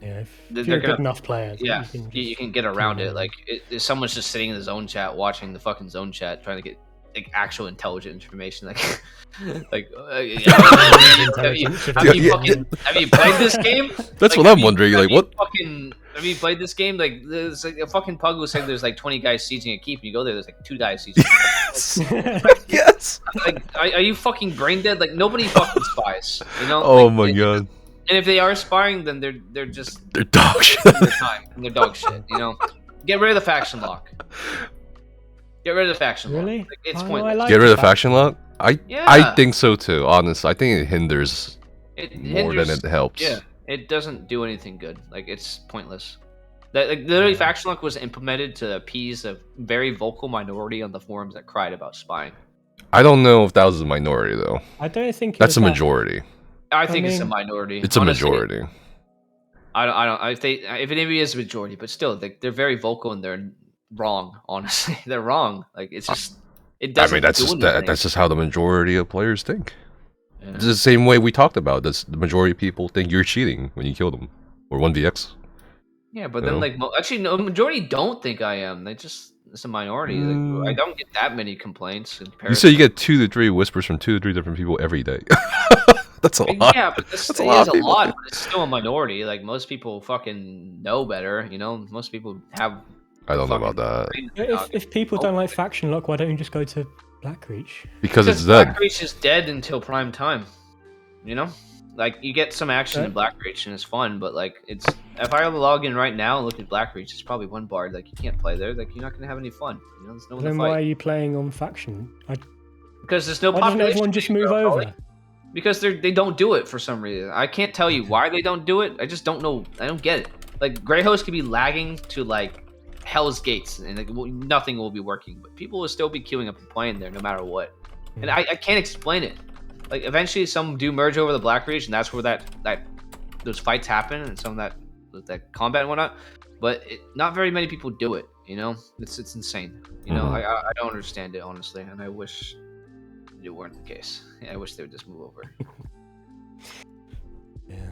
Yeah, if you're a good enough player, you can get around it. Like, if someone's just sitting in the zone chat, watching the fucking zone chat, trying to get like actual intelligent information. Like, have you played this game? That's what I'm wondering. Like, what? Fucking Have you played this game? Like, there's like a fucking pug was saying there's like 20 guys sieging a keep, and you go there's like 2 guys sieging. Yes. Like, are you fucking brain dead? Like, nobody fucking spies. You know? Oh like, my god. And if they are spying, then they're dog shit. Their time. And they're dog shit. You know? Get rid of the faction lock. Get rid of the faction lock. Like, it's pointless. Get rid of the faction lock? I think so too. Honestly, I think it hinders more than it helps. Yeah. It doesn't do anything good. Like, it's pointless. Like, literally, faction lock was implemented to appease a very vocal minority on the forums that cried about spying. I don't know if that was a minority though. I don't think that's a majority. I think it's a minority. It's honestly, a majority. I don't. If it maybe is a majority, but still, they're very vocal and they're wrong. Honestly, they're wrong. Like, it's just. It doesn't. I mean, that's just how the majority of players think. Yeah. It's the same way we talked about. The majority of people think you're cheating when you kill them, or 1vx. Yeah, but then like actually, no, majority don't think I am. They just it's a minority. Like, I don't get that many complaints. You say you get 2 to 3 whispers from 2 to 3 different people every day. That's a lot. Yeah, but that's a lot, but it's still a minority. Like, most people fucking know better. You know, most people have. I don't know about that. If people don't like faction lock, why don't you just go to Blackreach? Because it's dead. Blackreach is dead until prime time. You know, like, you get some action in Blackreach and it's fun, but like, it's if I log in right now and look at Blackreach, it's probably 1 bard. Like, you can't play there. Like, you're not gonna have any fun. You know, there's no one to fight. Then why are you playing on faction? Because there's no population. Why doesn't everyone just move over? Because they don't do it for some reason. I can't tell you why they don't do it. I just don't know. I don't get it. Like, Greyhost could be lagging to like Hell's Gates, and like, nothing will be working, but people will still be queuing up and playing there no matter what. And I can't explain it. Like, eventually some do merge over the Blackreach, and that's where those fights happen, and some of that combat and whatnot. But not very many people do it. You know, it's insane. You know, I don't understand it, honestly, and I wish it weren't the case. I wish they would just move over. Yeah.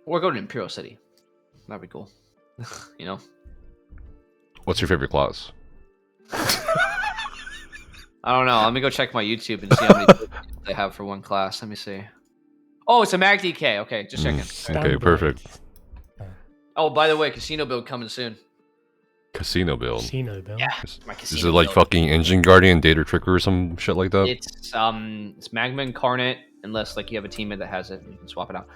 Or go to Imperial City. That'd be cool. You know? What's your favorite class? I don't know. Let me go check my YouTube and see how many they have for one class. Let me see. Oh, it's a Mag DK. Okay, just checking. Okay, perfect. Oh, by the way, casino build coming soon. Casino build. Casino build. Yeah, my casino Is it like build. Fucking Engine Guardian, Data Tricker, or some shit like that? It's Magma Incarnate, unless like you have a teammate that has it, you can swap it out.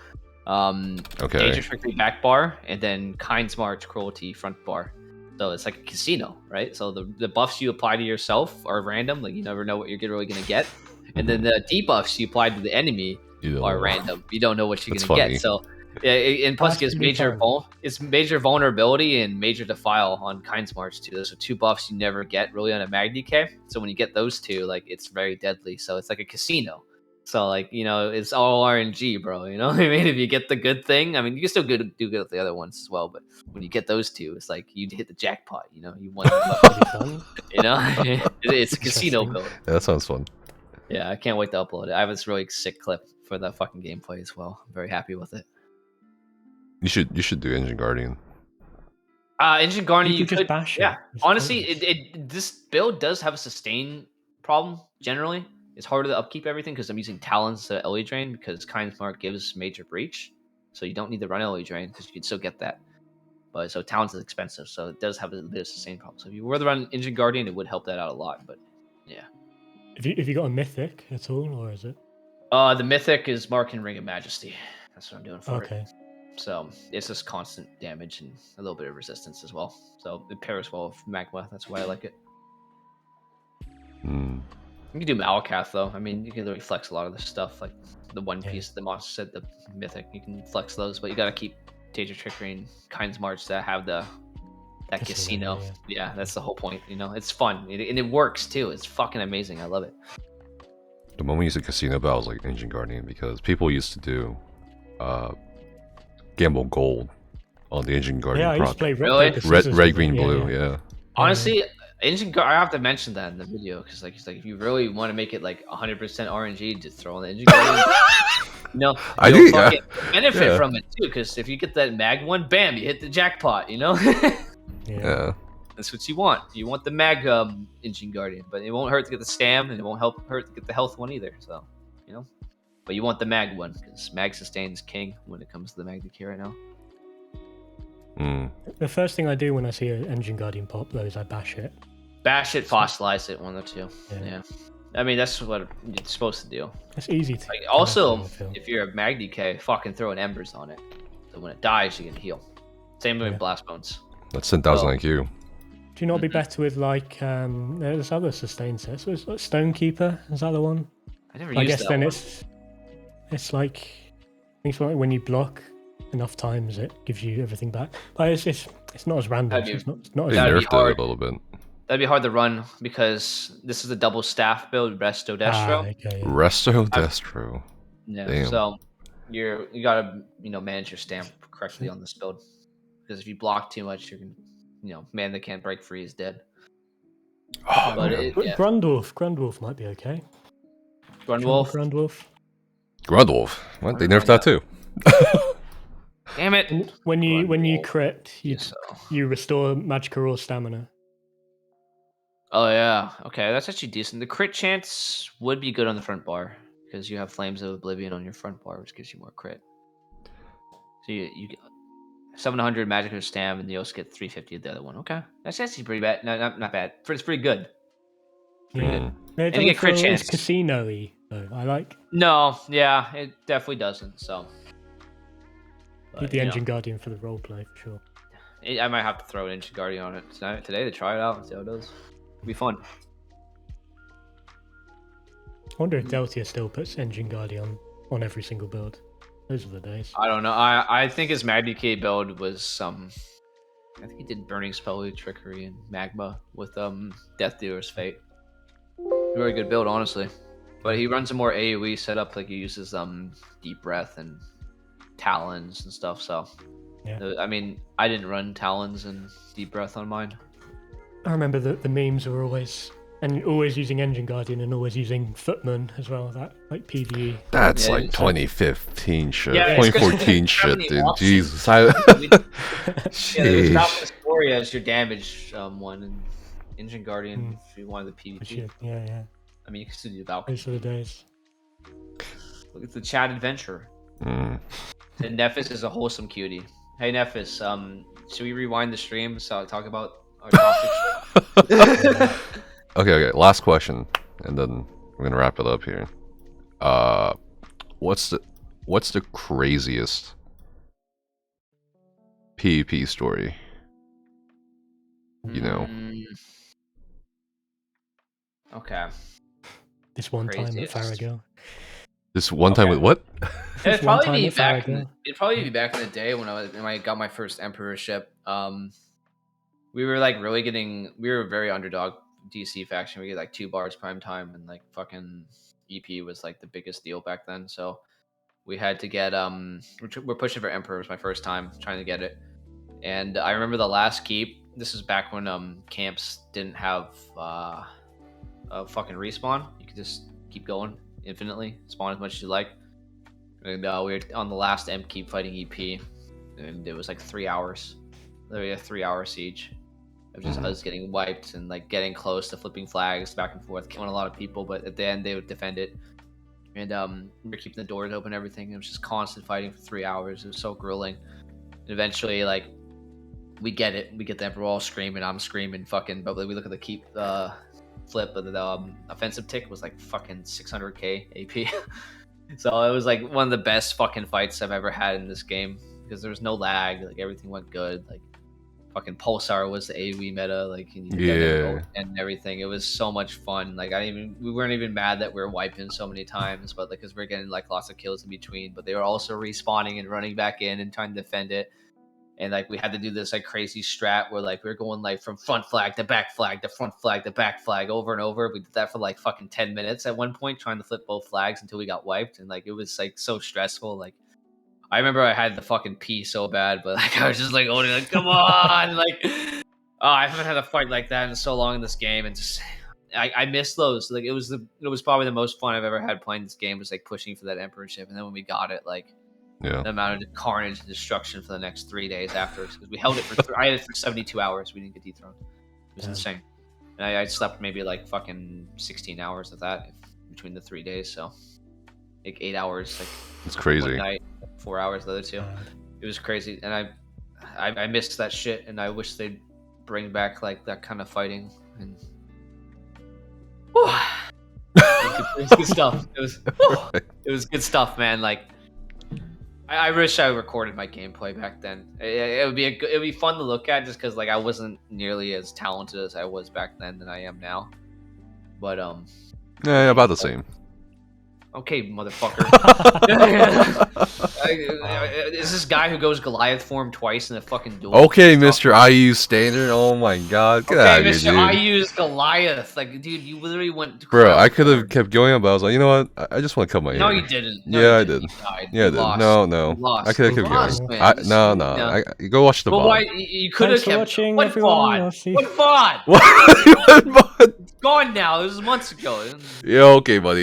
Okay. Data Trickery back bar, and then Kind's March Cruelty front bar. So it's like a casino, right? So the buffs you apply to yourself are random, like you never know what you're really gonna get, and then the debuffs you apply to the enemy are random. You don't know what you're gonna get. So. Yeah, and plus it gives major vulnerability and major defile on Kind's March too. Those are 2 buffs you never get really on a Mag DK. So when you get those 2, like, it's very deadly. So it's like a casino. So like, you know, it's all RNG, bro. You know what I mean? If you get the good thing, I mean, you can still do good with the other ones as well. But when you get those 2, it's like you hit the jackpot. You know, you won. You know, it's a casino build. Yeah, that sounds fun. Yeah, I can't wait to upload it. I have this really sick clip for the fucking gameplay as well. I'm very happy with it. You should do Engine Guardian. Engine Guardian, you could bash it. Yeah, honestly, this build does have a sustain problem generally. It's harder to upkeep everything because I'm using Talons instead of LE Drain because Kind's Mark gives major breach, so you don't need to run LE Drain because you can still get that. But so Talons is expensive, so it does have a bit of sustain problem. So if you were to run Engine Guardian, it would help that out a lot. But yeah. Have you got a Mythic at all, or is it? The Mythic is Mark and Ring of Majesty. That's what I'm doing for it. So it's just constant damage and a little bit of resistance as well. So it pairs well with Magma. That's why I like it. You can do Malakath though. I mean, you can really flex a lot of this stuff, like the one piece the monster said, the Mythic. You can flex those, but you gotta keep Data Trickery and Kind's March to have that casino. Yeah, that's the whole point. You know, it's fun and it works too. It's fucking amazing. I love it. The moment you said casino, but I was like Engine Guardian because people used to do gamble gold on the Engine Guardian. Yeah, I used to play red, green, blue. Yeah. Honestly, I have to mention that in the video because like if you really want to make it like 100% RNG, just throw on the Engine Guardian. No, I do benefit from it too because if you get that mag one, bam, you hit the jackpot. You know. Yeah. That's what you want. You want the mag Engine Guardian, but it won't hurt to get the stam, and it won't hurt to get the health one either. So, you know. But you want the mag one because mag sustain is king when it comes to the mag DK right now. The first thing I do when I see an Engine Guardian pop, though, is I bash it. Bash it, fossilize it, one of the two. Yeah. I mean, that's what you're supposed to do. It's easy to. Also, if you're a Mag DK, fucking throw an Embers on it. So when it dies, you can heal. Same with Blast Bones. That's 10,000 IQ. Do you not be better with like there's other sustain sets? Was like Stonekeeper? Is that the one? I never used that one. It's like I think when you block enough times, it gives you everything back. But it's not as random. It's not as nerfed it a little bit. That'd be hard to run because this is a double staff build, Resto Destro. Resto Destro. Yeah. Damn. So you gotta manage your stamp correctly on this build, because if you block too much, you can man that can't break free is dead. Oh, but Grundwolf might be okay. Grundwolf. What? They nerfed that too. Damn it! When you crit, you restore magical raw stamina. Oh yeah, okay, that's actually decent. The crit chance would be good on the front bar because you have Flames of Oblivion on your front bar, which gives you more crit. So you get 700 magical stam, and you also get 350 of the other one. Okay, that's actually pretty bad. No, not bad. It's pretty good. Pretty good. And you get crit chance. Casino-y though. I like. No, yeah, it definitely doesn't. So. Keep the Engine Guardian for the roleplay for sure. I might have to throw an Engine Guardian on it today to try it out and see how it does. It'll be fun. I wonder if Deltia still puts Engine Guardian on every single build. Those are the days. I don't know. I think his Mag DK build was I think he did Burning Spell with Trickery and Magma with Death Dealer's Fate. Very good build, honestly. But he runs a more AoE setup, like he uses Deep Breath and Talons and stuff. So I mean, I didn't run Talons and Deep Breath on mine. I remember the memes were always using Engine Guardian and always using Footman as well. That like PvE. That's like 2015 shit. 2014 shit, dude. Jesus. There's Falcon's Gloria as your damage one, and Engine Guardian if you wanted the PvP. Yeah. I mean, you can still do Valkyrie. Those are the days. Look at the chat adventure. And Nephis is a wholesome cutie. Hey Nephis, should we rewind the stream so I'll talk about our topic? Okay. Last question, and then we're gonna wrap it up here. What's the craziest PvP story? Okay. This one time at Farrago. This one time with what? It'd probably be back in the day when I got my first emperorship. We were like we were very underdog DC faction. We get like 2 bars prime time, and like fucking EP was like the biggest deal back then. So we had to get we're pushing for emperor. It was my first time trying to get it, and I remember the last keep. This is back when camps didn't have a fucking respawn. You could just keep going infinitely, spawn as much as you like. And we were on the last M keep fighting EP, and it was like 3 hours. Literally a 3-hour siege. It was just us getting wiped and like getting close to flipping flags back and forth, killing a lot of people, but at the end they would defend it. And we were keeping the doors open and everything. It was just constant fighting for 3 hours. It was so grueling. And eventually, like, we get it. We get the Emperor all screaming. I'm screaming fucking, but we look at the keep flip, but the offensive tick was like fucking 600k AP. So it was like one of the best fucking fights I've ever had in this game, because there was no lag. Like, everything went good. Like, fucking Pulsar was the AoE meta, like, and everything. It was so much fun. Like, we weren't even mad that we were wiping so many times, but like, because we're getting like lots of kills in between. But they were also respawning and running back in and trying to defend it. And like, we had to do this like crazy strat where like we were going like from front flag to back flag to front flag to back flag over and over. We did that for like fucking 10 minutes at one point, trying to flip both flags until we got wiped. And like, it was like so stressful. Like, I remember I had the fucking pee so bad, but like, I was just like, oh, like, come on, like, oh, I haven't had a fight like that in so long in this game, and just I miss those. Like, it was probably the most fun I've ever had playing this game, was like pushing for that emperorship. And then when we got it, like, the amount of carnage and destruction for the next 3 days after, because we held it for I had it for 72 hours. We didn't get dethroned. It was insane. And I slept maybe like fucking 16 hours of that between the 3 days. So like 8 hours, like, it's crazy. One night, 4 hours the other 2. It was crazy. And I missed that shit, and I wish they'd bring back like that kind of fighting. And it was good stuff. It was good stuff, man. Like I wish I recorded my gameplay back then. It would be fun to look at, just because like I wasn't nearly as talented as I was back then than I am now. But yeah, about the same. Okay, motherfucker. Is this guy who goes Goliath form twice in a fucking duel? Okay, Mr. IU standard. Oh my god, get out of here, dude. Mr. IU's Goliath. Like, dude, you literally went. Bro, I could have kept going, but I was like, you know what? I just want to cut my hair. No, you didn't. No, yeah, you I did. Yeah, I did. No. I could have kept going. No. Go watch the VOD. VOD. Why you could have kept watching, what everyone. VOD? What VOD? What? It's gone now. This was months ago. Yeah, okay, buddy.